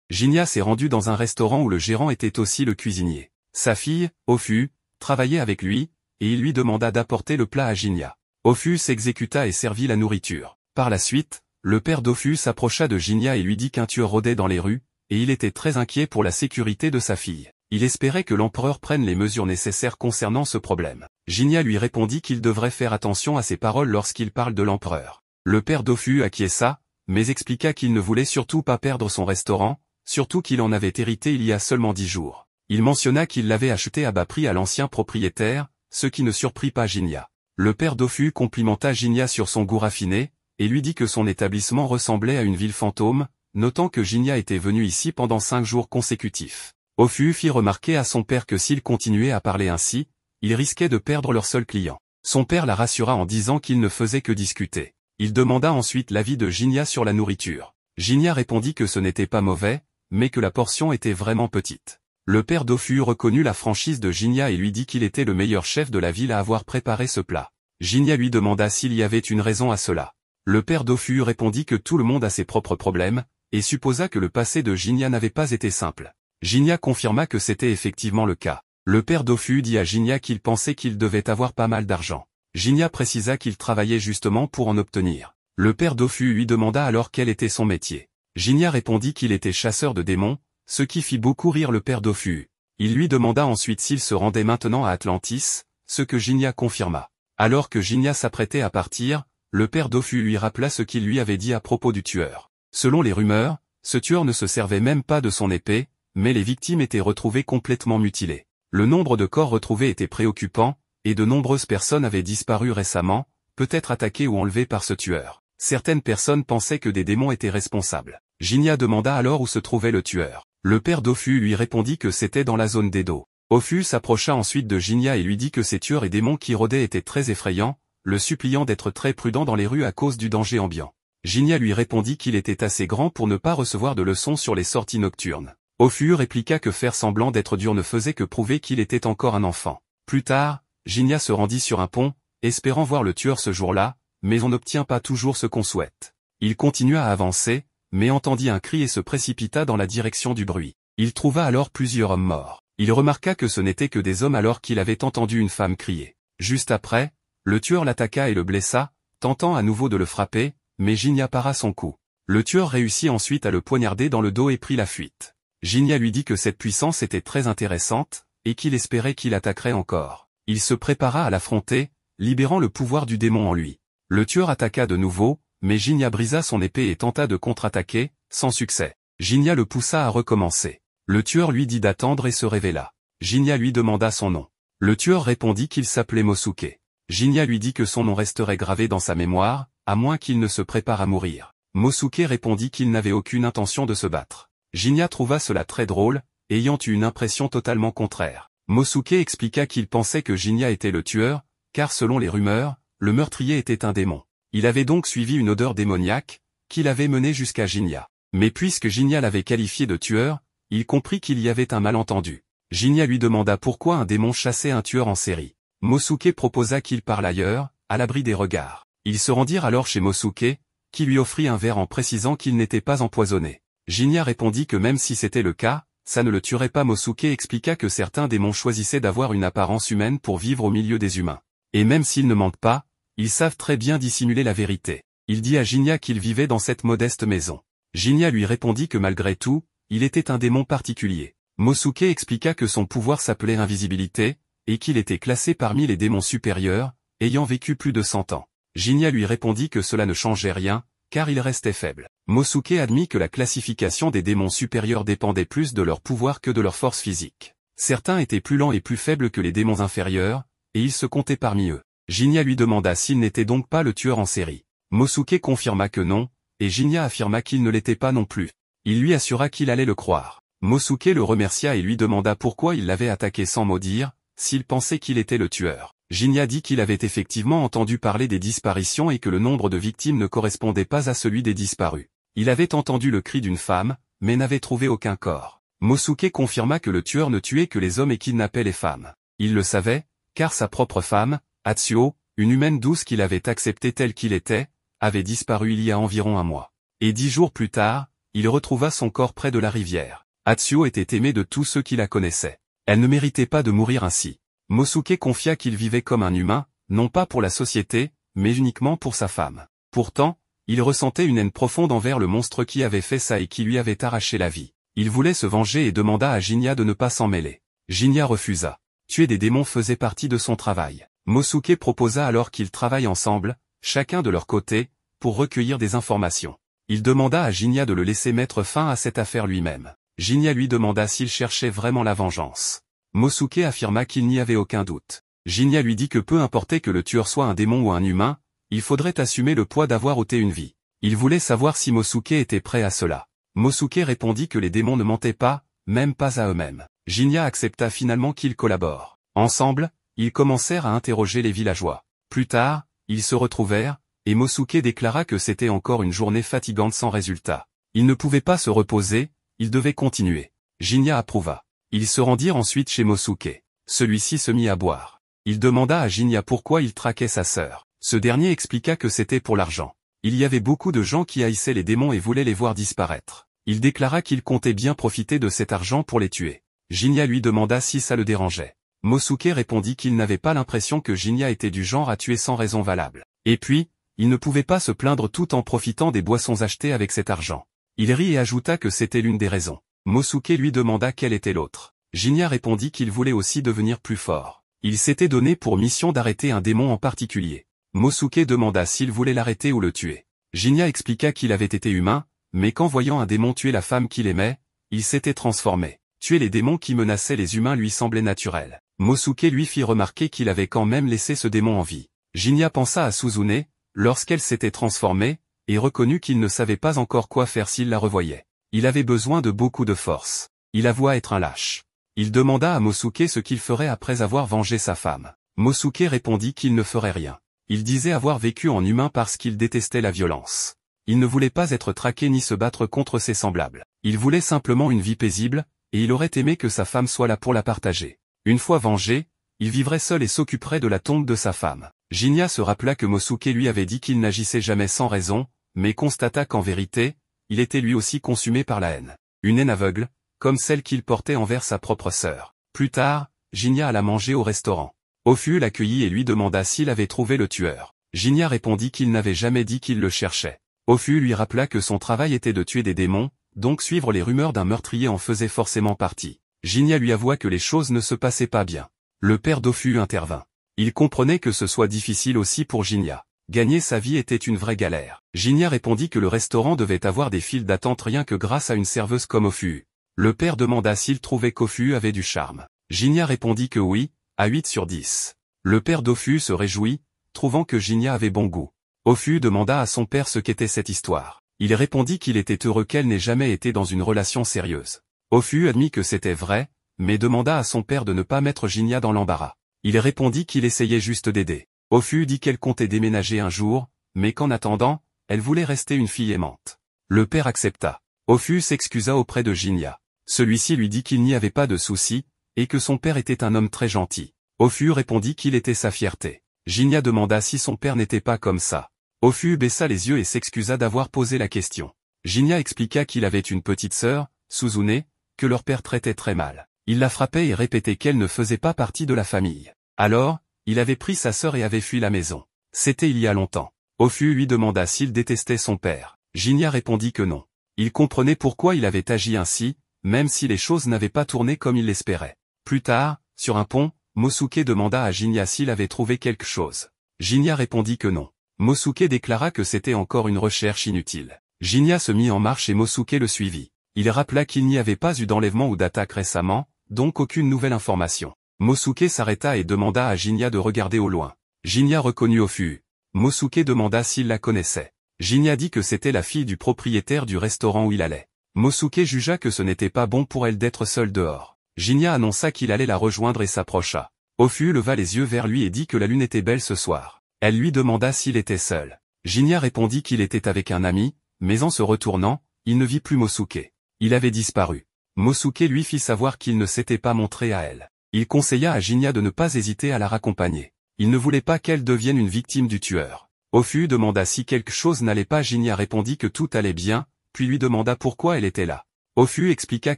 Jinya s'est rendu dans un restaurant où le gérant était aussi le cuisinier. Sa fille, Ofu, travaillait avec lui, et il lui demanda d'apporter le plat à Jinya. Ofu s'exécuta et servit la nourriture. Par la suite, le père d'Ofu s'approcha de Jinya et lui dit qu'un tueur rôdait dans les rues, et il était très inquiet pour la sécurité de sa fille. Il espérait que l'empereur prenne les mesures nécessaires concernant ce problème. Jinya lui répondit qu'il devrait faire attention à ses paroles lorsqu'il parle de l'empereur. Le père d'Ofu acquiesça, mais expliqua qu'il ne voulait surtout pas perdre son restaurant, surtout qu'il en avait hérité il y a seulement 10 jours. Il mentionna qu'il l'avait acheté à bas prix à l'ancien propriétaire, ce qui ne surprit pas Jinya. Le père d'Ofu complimenta Jinya sur son goût raffiné, et lui dit que son établissement ressemblait à une ville fantôme, notant que Jinya était venu ici pendant 5 jours consécutifs. Ofu fit remarquer à son père que s'il continuait à parler ainsi, il risquait de perdre leur seul client. Son père la rassura en disant qu'il ne faisait que discuter. Il demanda ensuite l'avis de Jinya sur la nourriture. Jinya répondit que ce n'était pas mauvais, mais que la portion était vraiment petite. Le père d'Ofu reconnut la franchise de Jinya et lui dit qu'il était le meilleur chef de la ville à avoir préparé ce plat. Jinya lui demanda s'il y avait une raison à cela. Le père d'Ofu répondit que tout le monde a ses propres problèmes, et supposa que le passé de Jinya n'avait pas été simple. Jinya confirma que c'était effectivement le cas. Le père d'Ofu dit à Jinya qu'il pensait qu'il devait avoir pas mal d'argent. Jinya précisa qu'il travaillait justement pour en obtenir. Le père d'Ofu lui demanda alors quel était son métier. Jinya répondit qu'il était chasseur de démons, ce qui fit beaucoup rire le père d'Ofu. Il lui demanda ensuite s'il se rendait maintenant à Atlantis, ce que Jinya confirma. Alors que Jinya s'apprêtait à partir, le père d'Ofu lui rappela ce qu'il lui avait dit à propos du tueur. Selon les rumeurs, ce tueur ne se servait même pas de son épée, mais les victimes étaient retrouvées complètement mutilées. Le nombre de corps retrouvés était préoccupant, et de nombreuses personnes avaient disparu récemment, peut-être attaquées ou enlevées par ce tueur. Certaines personnes pensaient que des démons étaient responsables. Jinya demanda alors où se trouvait le tueur. Le père d'Ofu lui répondit que c'était dans la zone d'Edo. Ofu s'approcha ensuite de Jinya et lui dit que ces tueurs et démons qui rôdaient étaient très effrayants, le suppliant d'être très prudent dans les rues à cause du danger ambiant. Jinya lui répondit qu'il était assez grand pour ne pas recevoir de leçons sur les sorties nocturnes. Ofu répliqua que faire semblant d'être dur ne faisait que prouver qu'il était encore un enfant. Plus tard, Jinya se rendit sur un pont, espérant voir le tueur ce jour-là, mais on n'obtient pas toujours ce qu'on souhaite. Il continua à avancer, mais entendit un cri et se précipita dans la direction du bruit. Il trouva alors plusieurs hommes morts. Il remarqua que ce n'étaient que des hommes alors qu'il avait entendu une femme crier. Juste après, le tueur l'attaqua et le blessa, tentant à nouveau de le frapper, mais Jinya para son coup. Le tueur réussit ensuite à le poignarder dans le dos et prit la fuite. Jinya lui dit que cette puissance était très intéressante, et qu'il espérait qu'il attaquerait encore. Il se prépara à l'affronter, libérant le pouvoir du démon en lui. Le tueur attaqua de nouveau, mais Jinya brisa son épée et tenta de contre-attaquer, sans succès. Jinya le poussa à recommencer. Le tueur lui dit d'attendre et se révéla. Jinya lui demanda son nom. Le tueur répondit qu'il s'appelait Mosuke. Jinya lui dit que son nom resterait gravé dans sa mémoire, à moins qu'il ne se prépare à mourir. Mosuke répondit qu'il n'avait aucune intention de se battre. Jinya trouva cela très drôle, ayant eu une impression totalement contraire. Mosuke expliqua qu'il pensait que Jinya était le tueur, car selon les rumeurs, le meurtrier était un démon. Il avait donc suivi une odeur démoniaque, qui l'avait mené jusqu'à Jinya. Mais puisque Jinya l'avait qualifié de tueur, il comprit qu'il y avait un malentendu. Jinya lui demanda pourquoi un démon chassait un tueur en série. Mosuke proposa qu'il parle ailleurs, à l'abri des regards. Ils se rendirent alors chez Mosuke, qui lui offrit un verre en précisant qu'il n'était pas empoisonné. Jinya répondit que même si c'était le cas, ça ne le tuerait pas. Mosuke expliqua que certains démons choisissaient d'avoir une apparence humaine pour vivre au milieu des humains. Et même s'ils ne mentent pas, ils savent très bien dissimuler la vérité. Il dit à Jinya qu'il vivait dans cette modeste maison. Jinya lui répondit que malgré tout, il était un démon particulier. Mosuke expliqua que son pouvoir s'appelait invisibilité, et qu'il était classé parmi les démons supérieurs, ayant vécu plus de 100 ans. Jinya lui répondit que cela ne changeait rien, car il restait faible. Mosuke admit que la classification des démons supérieurs dépendait plus de leur pouvoir que de leur force physique. Certains étaient plus lents et plus faibles que les démons inférieurs, et il se comptait parmi eux. Jinya lui demanda s'il n'était donc pas le tueur en série. Mosuke confirma que non, et Jinya affirma qu'il ne l'était pas non plus. Il lui assura qu'il allait le croire. Mosuke le remercia et lui demanda pourquoi il l'avait attaqué sans mot dire, s'il pensait qu'il était le tueur. Jinya dit qu'il avait effectivement entendu parler des disparitions et que le nombre de victimes ne correspondait pas à celui des disparus. Il avait entendu le cri d'une femme, mais n'avait trouvé aucun corps. Mosuke confirma que le tueur ne tuait que les hommes et kidnappait les femmes. Il le savait, car sa propre femme, Atsuo, une humaine douce qu'il avait acceptée telle qu'il était, avait disparu il y a environ un mois. Et 10 jours plus tard, il retrouva son corps près de la rivière. Atsuo était aimée de tous ceux qui la connaissaient. Elle ne méritait pas de mourir ainsi. Mosuke confia qu'il vivait comme un humain, non pas pour la société, mais uniquement pour sa femme. Pourtant, il ressentait une haine profonde envers le monstre qui avait fait ça et qui lui avait arraché la vie. Il voulait se venger et demanda à Jinya de ne pas s'en mêler. Jinya refusa. Tuer des démons faisait partie de son travail. Mosuke proposa alors qu'ils travaillent ensemble, chacun de leur côté, pour recueillir des informations. Il demanda à Jinya de le laisser mettre fin à cette affaire lui-même. Jinya lui demanda s'il cherchait vraiment la vengeance. Mosuke affirma qu'il n'y avait aucun doute. Jinya lui dit que peu importait que le tueur soit un démon ou un humain, il faudrait assumer le poids d'avoir ôté une vie. Il voulait savoir si Mosuke était prêt à cela. Mosuke répondit que les démons ne mentaient pas, même pas à eux-mêmes. Jinya accepta finalement qu'ils collaborent. Ensemble, ils commencèrent à interroger les villageois. Plus tard, ils se retrouvèrent, et Mosuke déclara que c'était encore une journée fatigante sans résultat. Ils ne pouvaient pas se reposer, ils devaient continuer. Jinya approuva. Ils se rendirent ensuite chez Mosuke. Celui-ci se mit à boire. Il demanda à Jinya pourquoi il traquait sa sœur. Ce dernier expliqua que c'était pour l'argent. Il y avait beaucoup de gens qui haïssaient les démons et voulaient les voir disparaître. Il déclara qu'il comptait bien profiter de cet argent pour les tuer. Jinya lui demanda si ça le dérangeait. Mosuke répondit qu'il n'avait pas l'impression que Jinya était du genre à tuer sans raison valable. Et puis, il ne pouvait pas se plaindre tout en profitant des boissons achetées avec cet argent. Il rit et ajouta que c'était l'une des raisons. Mosuke lui demanda quelle était l'autre. Jinya répondit qu'il voulait aussi devenir plus fort. Il s'était donné pour mission d'arrêter un démon en particulier. Mosuke demanda s'il voulait l'arrêter ou le tuer. Jinya expliqua qu'il avait été humain, mais qu'en voyant un démon tuer la femme qu'il aimait, il s'était transformé. Tuer les démons qui menaçaient les humains lui semblait naturel. Mosuke lui fit remarquer qu'il avait quand même laissé ce démon en vie. Jinya pensa à Suzune, lorsqu'elle s'était transformée, et reconnut qu'il ne savait pas encore quoi faire s'il la revoyait. Il avait besoin de beaucoup de force. Il avoua être un lâche. Il demanda à Mosuke ce qu'il ferait après avoir vengé sa femme. Mosuke répondit qu'il ne ferait rien. Il disait avoir vécu en humain parce qu'il détestait la violence. Il ne voulait pas être traqué ni se battre contre ses semblables. Il voulait simplement une vie paisible, et il aurait aimé que sa femme soit là pour la partager. Une fois vengé, il vivrait seul et s'occuperait de la tombe de sa femme. Jinya se rappela que Mosuke lui avait dit qu'il n'agissait jamais sans raison, mais constata qu'en vérité, il était lui aussi consumé par la haine. Une haine aveugle, comme celle qu'il portait envers sa propre sœur. Plus tard, Jinya alla manger au restaurant. Ofu l'accueillit et lui demanda s'il avait trouvé le tueur. Jinya répondit qu'il n'avait jamais dit qu'il le cherchait. Ofu lui rappela que son travail était de tuer des démons, donc suivre les rumeurs d'un meurtrier en faisait forcément partie. Jinya lui avoua que les choses ne se passaient pas bien. Le père d'Ofu intervint. Il comprenait que ce soit difficile aussi pour Jinya. Gagner sa vie était une vraie galère. Jinya répondit que le restaurant devait avoir des files d'attente rien que grâce à une serveuse comme Ofu. Le père demanda s'il trouvait qu'Ofu avait du charme. Jinya répondit que oui, à 8 sur 10. Le père d'Ofu se réjouit, trouvant que Jinya avait bon goût. Ofu demanda à son père ce qu'était cette histoire. Il répondit qu'il était heureux qu'elle n'ait jamais été dans une relation sérieuse. Ofu admit que c'était vrai, mais demanda à son père de ne pas mettre Jinya dans l'embarras. Il répondit qu'il essayait juste d'aider. Ofu dit qu'elle comptait déménager un jour, mais qu'en attendant, elle voulait rester une fille aimante. Le père accepta. Ofu s'excusa auprès de Jinya. Celui-ci lui dit qu'il n'y avait pas de souci, et que son père était un homme très gentil. Ofu répondit qu'il était sa fierté. Jinya demanda si son père n'était pas comme ça. Ofu baissa les yeux et s'excusa d'avoir posé la question. Jinya expliqua qu'il avait une petite sœur, Suzune, que leur père traitait très mal. Il la frappait et répétait qu'elle ne faisait pas partie de la famille. Alors, il avait pris sa sœur et avait fui la maison. C'était il y a longtemps. Ofu lui demanda s'il détestait son père. Jinya répondit que non. Il comprenait pourquoi il avait agi ainsi, même si les choses n'avaient pas tourné comme il l'espérait. Plus tard, sur un pont, Mosuke demanda à Jinya s'il avait trouvé quelque chose. Jinya répondit que non. Mosuke déclara que c'était encore une recherche inutile. Jinya se mit en marche et Mosuke le suivit. Il rappela qu'il n'y avait pas eu d'enlèvement ou d'attaque récemment, donc aucune nouvelle information. Mosuke s'arrêta et demanda à Jinya de regarder au loin. Jinya reconnut Ofu. Mosuke demanda s'il la connaissait. Jinya dit que c'était la fille du propriétaire du restaurant où il allait. Mosuke jugea que ce n'était pas bon pour elle d'être seule dehors. Jinya annonça qu'il allait la rejoindre et s'approcha. Ofu leva les yeux vers lui et dit que la lune était belle ce soir. Elle lui demanda s'il était seul. Jinya répondit qu'il était avec un ami, mais en se retournant, il ne vit plus Mosuke. Il avait disparu. Mosuke lui fit savoir qu'il ne s'était pas montré à elle. Il conseilla à Jinya de ne pas hésiter à la raccompagner. Il ne voulait pas qu'elle devienne une victime du tueur. Ofu demanda si quelque chose n'allait pas. Jinya répondit que tout allait bien, puis lui demanda pourquoi elle était là. Ofu expliqua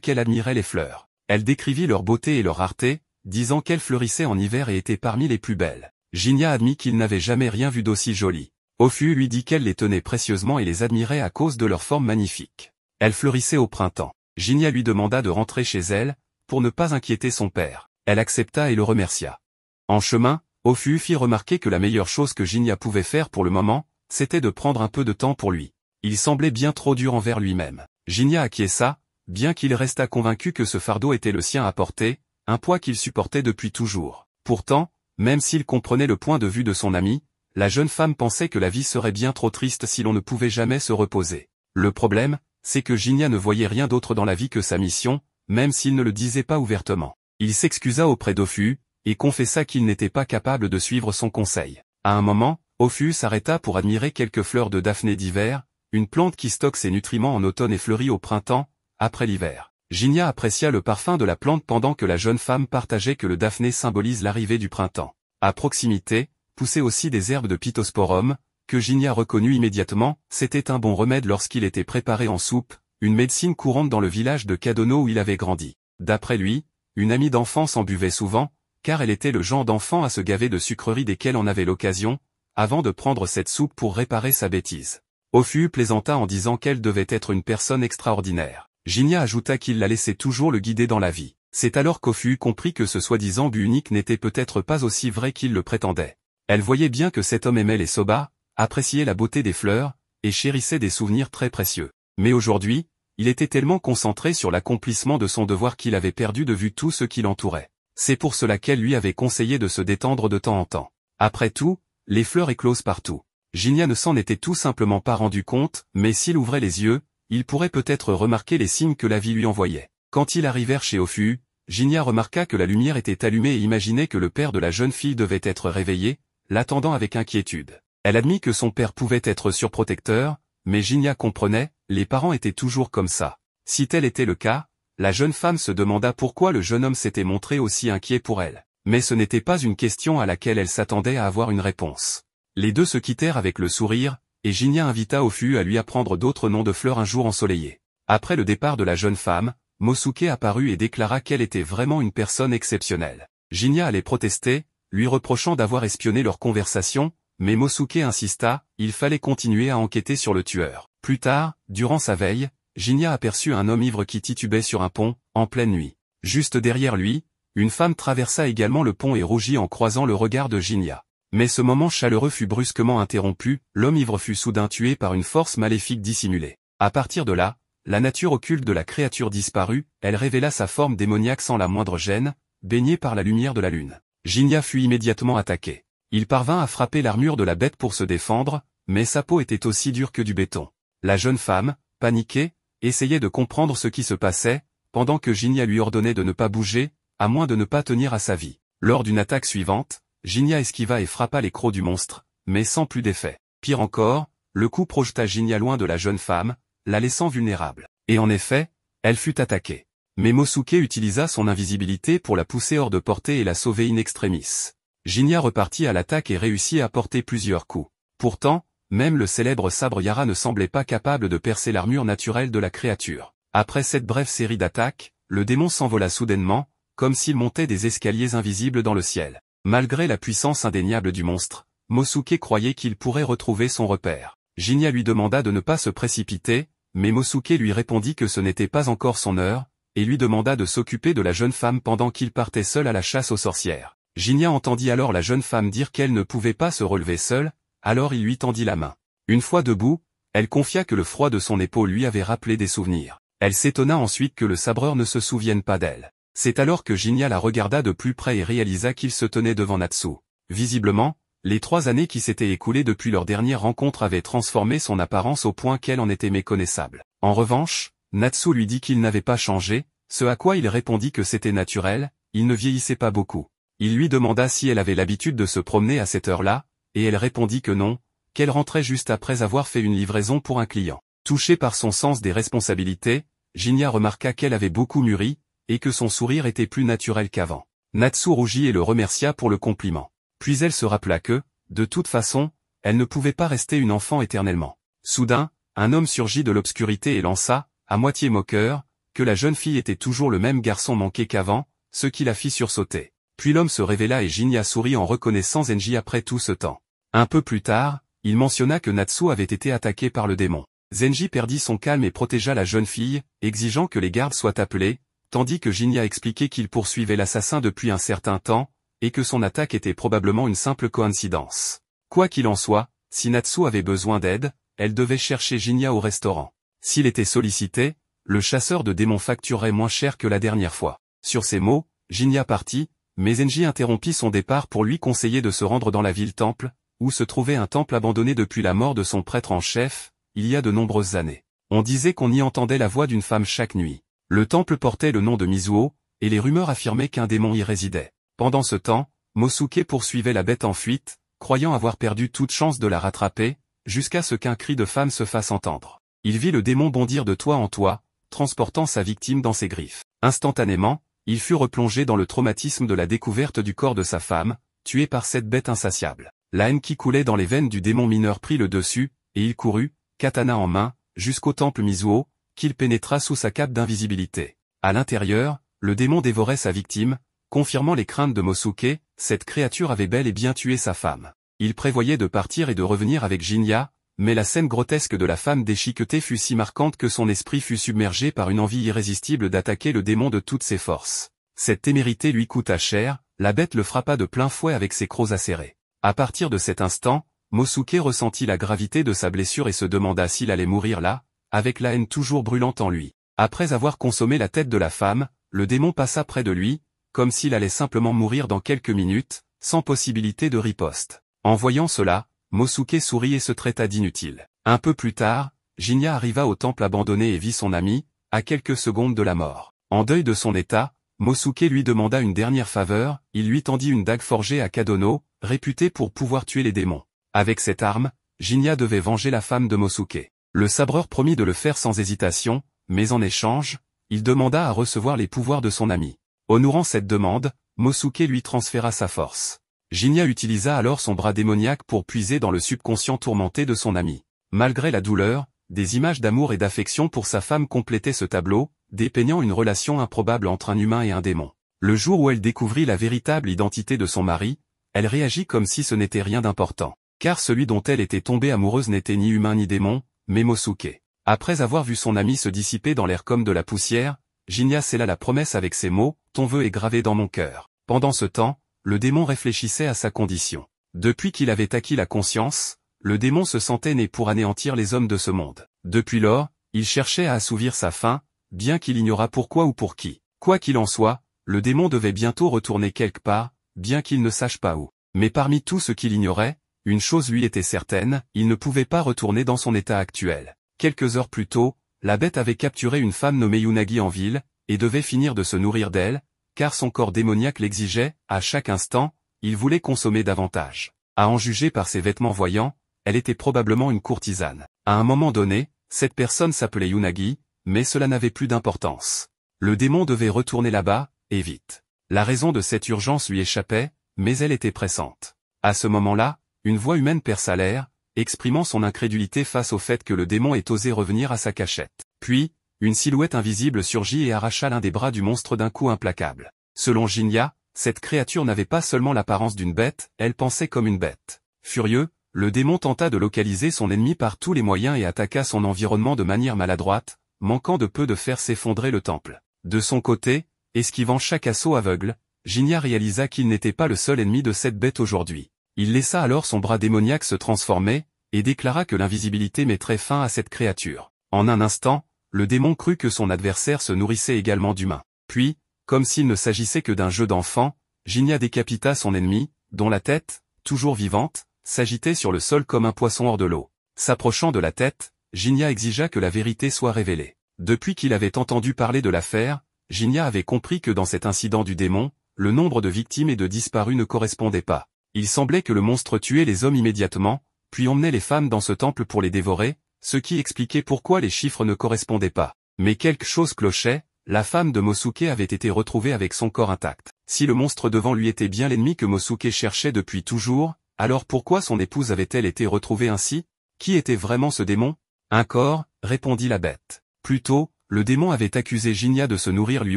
qu'elle admirait les fleurs. Elle décrivit leur beauté et leur rareté, disant qu'elles fleurissaient en hiver et étaient parmi les plus belles. Jinya admit qu'il n'avait jamais rien vu d'aussi joli. Ofu lui dit qu'elle les tenait précieusement et les admirait à cause de leur forme magnifique. Elles fleurissaient au printemps. Jinya lui demanda de rentrer chez elle, pour ne pas inquiéter son père. Elle accepta et le remercia. En chemin, Ofu fit remarquer que la meilleure chose que Jinya pouvait faire pour le moment, c'était de prendre un peu de temps pour lui. Il semblait bien trop dur envers lui-même. Jinya acquiesça, bien qu'il restât convaincu que ce fardeau était le sien à porter, un poids qu'il supportait depuis toujours. Pourtant, même s'il comprenait le point de vue de son ami, la jeune femme pensait que la vie serait bien trop triste si l'on ne pouvait jamais se reposer. Le problème, c'est que Jinya ne voyait rien d'autre dans la vie que sa mission, même s'il ne le disait pas ouvertement. Il s'excusa auprès d'Ofu, et confessa qu'il n'était pas capable de suivre son conseil. À un moment, Ofu s'arrêta pour admirer quelques fleurs de daphné d'hiver, une plante qui stocke ses nutriments en automne et fleurit au printemps, après l'hiver. Jinya apprécia le parfum de la plante pendant que la jeune femme partageait que le daphné symbolise l'arrivée du printemps. À proximité, poussaient aussi des herbes de Pittosporum, que Jinya reconnut immédiatement, c'était un bon remède lorsqu'il était préparé en soupe, une médecine courante dans le village de Kadono où il avait grandi. D'après lui, une amie d'enfance en buvait souvent, car elle était le genre d'enfant à se gaver de sucreries desquelles on avait l'occasion, avant de prendre cette soupe pour réparer sa bêtise. Ofu plaisanta en disant qu'elle devait être une personne extraordinaire. Jinya ajouta qu'il la laissait toujours le guider dans la vie. C'est alors qu'Ofu comprit que ce soi-disant but unique n'était peut-être pas aussi vrai qu'il le prétendait. Elle voyait bien que cet homme aimait les soba, appréciait la beauté des fleurs, et chérissait des souvenirs très précieux. Mais aujourd'hui, il était tellement concentré sur l'accomplissement de son devoir qu'il avait perdu de vue tout ce qui l'entourait. C'est pour cela qu'elle lui avait conseillé de se détendre de temps en temps. Après tout, les fleurs éclosent partout. Jinya ne s'en était tout simplement pas rendu compte, mais s'il ouvrait les yeux, il pourrait peut-être remarquer les signes que la vie lui envoyait. Quand ils arrivèrent chez Ofu, Jinya remarqua que la lumière était allumée et imaginait que le père de la jeune fille devait être réveillé, l'attendant avec inquiétude. Elle admit que son père pouvait être surprotecteur, mais Jinya comprenait, les parents étaient toujours comme ça. Si tel était le cas, la jeune femme se demanda pourquoi le jeune homme s'était montré aussi inquiet pour elle. Mais ce n'était pas une question à laquelle elle s'attendait à avoir une réponse. Les deux se quittèrent avec le sourire, et Jinya invita Ofu à lui apprendre d'autres noms de fleurs un jour ensoleillé. Après le départ de la jeune femme, Mosuke apparut et déclara qu'elle était vraiment une personne exceptionnelle. Jinya allait protester, lui reprochant d'avoir espionné leur conversation, mais Mosuke insista, il fallait continuer à enquêter sur le tueur. Plus tard, durant sa veille, Jinya aperçut un homme ivre qui titubait sur un pont, en pleine nuit. Juste derrière lui, une femme traversa également le pont et rougit en croisant le regard de Jinya. Mais ce moment chaleureux fut brusquement interrompu, l'homme ivre fut soudain tué par une force maléfique dissimulée. À partir de là, la nature occulte de la créature disparut, elle révéla sa forme démoniaque sans la moindre gêne, baignée par la lumière de la lune. Jinya fut immédiatement attaqué. Il parvint à frapper l'armure de la bête pour se défendre, mais sa peau était aussi dure que du béton. La jeune femme, paniquée, essayait de comprendre ce qui se passait, pendant que Jinya lui ordonnait de ne pas bouger, à moins de ne pas tenir à sa vie. Lors d'une attaque suivante, Jinya esquiva et frappa les crocs du monstre, mais sans plus d'effet. Pire encore, le coup projeta Jinya loin de la jeune femme, la laissant vulnérable. Et en effet, elle fut attaquée. Mais Mosuke utilisa son invisibilité pour la pousser hors de portée et la sauver in extremis. Jinya repartit à l'attaque et réussit à porter plusieurs coups. Pourtant, même le célèbre sabre Yara ne semblait pas capable de percer l'armure naturelle de la créature. Après cette brève série d'attaques, le démon s'envola soudainement, comme s'il montait des escaliers invisibles dans le ciel. Malgré la puissance indéniable du monstre, Mosuke croyait qu'il pourrait retrouver son repère. Jinya lui demanda de ne pas se précipiter, mais Mosuke lui répondit que ce n'était pas encore son heure, et lui demanda de s'occuper de la jeune femme pendant qu'il partait seul à la chasse aux sorcières. Jinya entendit alors la jeune femme dire qu'elle ne pouvait pas se relever seule, alors il lui tendit la main. Une fois debout, elle confia que le froid de son épaule lui avait rappelé des souvenirs. Elle s'étonna ensuite que le sabreur ne se souvienne pas d'elle. C'est alors que Jinya la regarda de plus près et réalisa qu'il se tenait devant Natsu. Visiblement, les 3 années qui s'étaient écoulées depuis leur dernière rencontre avaient transformé son apparence au point qu'elle en était méconnaissable. En revanche, Natsu lui dit qu'il n'avait pas changé, ce à quoi il répondit que c'était naturel, il ne vieillissait pas beaucoup. Il lui demanda si elle avait l'habitude de se promener à cette heure-là, et elle répondit que non, qu'elle rentrait juste après avoir fait une livraison pour un client. Touché par son sens des responsabilités, Jinya remarqua qu'elle avait beaucoup mûri, et que son sourire était plus naturel qu'avant. Natsu rougit et le remercia pour le compliment. Puis elle se rappela que, de toute façon, elle ne pouvait pas rester une enfant éternellement. Soudain, un homme surgit de l'obscurité et lança, à moitié moqueur, que la jeune fille était toujours le même garçon manqué qu'avant, ce qui la fit sursauter. Puis l'homme se révéla et Jinya sourit en reconnaissant Zenji après tout ce temps. Un peu plus tard, il mentionna que Natsu avait été attaqué par le démon. Zenji perdit son calme et protégea la jeune fille, exigeant que les gardes soient appelés, tandis que Jinya expliquait qu'il poursuivait l'assassin depuis un certain temps, et que son attaque était probablement une simple coïncidence. Quoi qu'il en soit, si Natsu avait besoin d'aide, elle devait chercher Jinya au restaurant. S'il était sollicité, le chasseur de démons facturerait moins cher que la dernière fois. Sur ces mots, Jinya partit, mais Zenji interrompit son départ pour lui conseiller de se rendre dans la ville-temple, où se trouvait un temple abandonné depuis la mort de son prêtre en chef, il y a de nombreuses années. On disait qu'on y entendait la voix d'une femme chaque nuit. Le temple portait le nom de Mizuo, et les rumeurs affirmaient qu'un démon y résidait. Pendant ce temps, Mosuke poursuivait la bête en fuite, croyant avoir perdu toute chance de la rattraper, jusqu'à ce qu'un cri de femme se fasse entendre. Il vit le démon bondir de toit en toit, transportant sa victime dans ses griffes. Instantanément, il fut replongé dans le traumatisme de la découverte du corps de sa femme, tuée par cette bête insatiable. La haine qui coulait dans les veines du démon mineur prit le dessus, et il courut, katana en main, jusqu'au temple Mizuo, qu'il pénétra sous sa cape d'invisibilité. À l'intérieur, le démon dévorait sa victime, confirmant les craintes de Mosuke, cette créature avait bel et bien tué sa femme. Il prévoyait de partir et de revenir avec Jinya, mais la scène grotesque de la femme déchiquetée fut si marquante que son esprit fut submergé par une envie irrésistible d'attaquer le démon de toutes ses forces. Cette témérité lui coûta cher, la bête le frappa de plein fouet avec ses crocs acérés. À partir de cet instant, Mosuke ressentit la gravité de sa blessure et se demanda s'il allait mourir là, avec la haine toujours brûlante en lui. Après avoir consommé la tête de la femme, le démon passa près de lui, comme s'il allait simplement mourir dans quelques minutes, sans possibilité de riposte. En voyant cela, Mosuke sourit et se traita d'inutile. Un peu plus tard, Jinya arriva au temple abandonné et vit son ami, à quelques secondes de la mort. En deuil de son état, Mosuke lui demanda une dernière faveur, il lui tendit une dague forgée à Kadono, réputée pour pouvoir tuer les démons. Avec cette arme, Jinya devait venger la femme de Mosuke. Le sabreur promit de le faire sans hésitation, mais en échange, il demanda à recevoir les pouvoirs de son ami. Honorant cette demande, Mosuke lui transféra sa force. Jinya utilisa alors son bras démoniaque pour puiser dans le subconscient tourmenté de son ami. Malgré la douleur, des images d'amour et d'affection pour sa femme complétaient ce tableau, dépeignant une relation improbable entre un humain et un démon. Le jour où elle découvrit la véritable identité de son mari, elle réagit comme si ce n'était rien d'important. Car celui dont elle était tombée amoureuse n'était ni humain ni démon, mais Mosuke. Après avoir vu son ami se dissiper dans l'air comme de la poussière, Jinya scella la promesse avec ces mots, « Ton vœu est gravé dans mon cœur ». Pendant ce temps, le démon réfléchissait à sa condition. Depuis qu'il avait acquis la conscience, le démon se sentait né pour anéantir les hommes de ce monde. Depuis lors, il cherchait à assouvir sa faim, bien qu'il ignorât pourquoi ou pour qui. Quoi qu'il en soit, le démon devait bientôt retourner quelque part, bien qu'il ne sache pas où. Mais parmi tout ce qu'il ignorait, une chose lui était certaine, il ne pouvait pas retourner dans son état actuel. Quelques heures plus tôt, la bête avait capturé une femme nommée Yunagi en ville, et devait finir de se nourrir d'elle, car son corps démoniaque l'exigeait, à chaque instant, il voulait consommer davantage. À en juger par ses vêtements voyants, elle était probablement une courtisane. À un moment donné, cette personne s'appelait Yunagi, mais cela n'avait plus d'importance. Le démon devait retourner là-bas, et vite. La raison de cette urgence lui échappait, mais elle était pressante. À ce moment-là, une voix humaine perça l'air, exprimant son incrédulité face au fait que le démon ait osé revenir à sa cachette. Puis, une silhouette invisible surgit et arracha l'un des bras du monstre d'un coup implacable. Selon Jinya, cette créature n'avait pas seulement l'apparence d'une bête, elle pensait comme une bête. Furieux, le démon tenta de localiser son ennemi par tous les moyens et attaqua son environnement de manière maladroite, manquant de peu de faire s'effondrer le temple. De son côté, esquivant chaque assaut aveugle, Jinya réalisa qu'il n'était pas le seul ennemi de cette bête aujourd'hui. Il laissa alors son bras démoniaque se transformer, et déclara que l'invisibilité mettrait fin à cette créature. En un instant, le démon crut que son adversaire se nourrissait également d'humains. Puis, comme s'il ne s'agissait que d'un jeu d'enfant, Jinya décapita son ennemi, dont la tête, toujours vivante, s'agitait sur le sol comme un poisson hors de l'eau. S'approchant de la tête, Jinya exigea que la vérité soit révélée. Depuis qu'il avait entendu parler de l'affaire, Jinya avait compris que dans cet incident du démon, le nombre de victimes et de disparus ne correspondait pas. Il semblait que le monstre tuait les hommes immédiatement, puis emmenait les femmes dans ce temple pour les dévorer, ce qui expliquait pourquoi les chiffres ne correspondaient pas. Mais quelque chose clochait, la femme de Mosuke avait été retrouvée avec son corps intact. Si le monstre devant lui était bien l'ennemi que Mosuke cherchait depuis toujours, alors pourquoi son épouse avait-elle été retrouvée ainsi? Qui était vraiment ce démon? Un corps, répondit la bête. Plus tôt, le démon avait accusé Jinya de se nourrir lui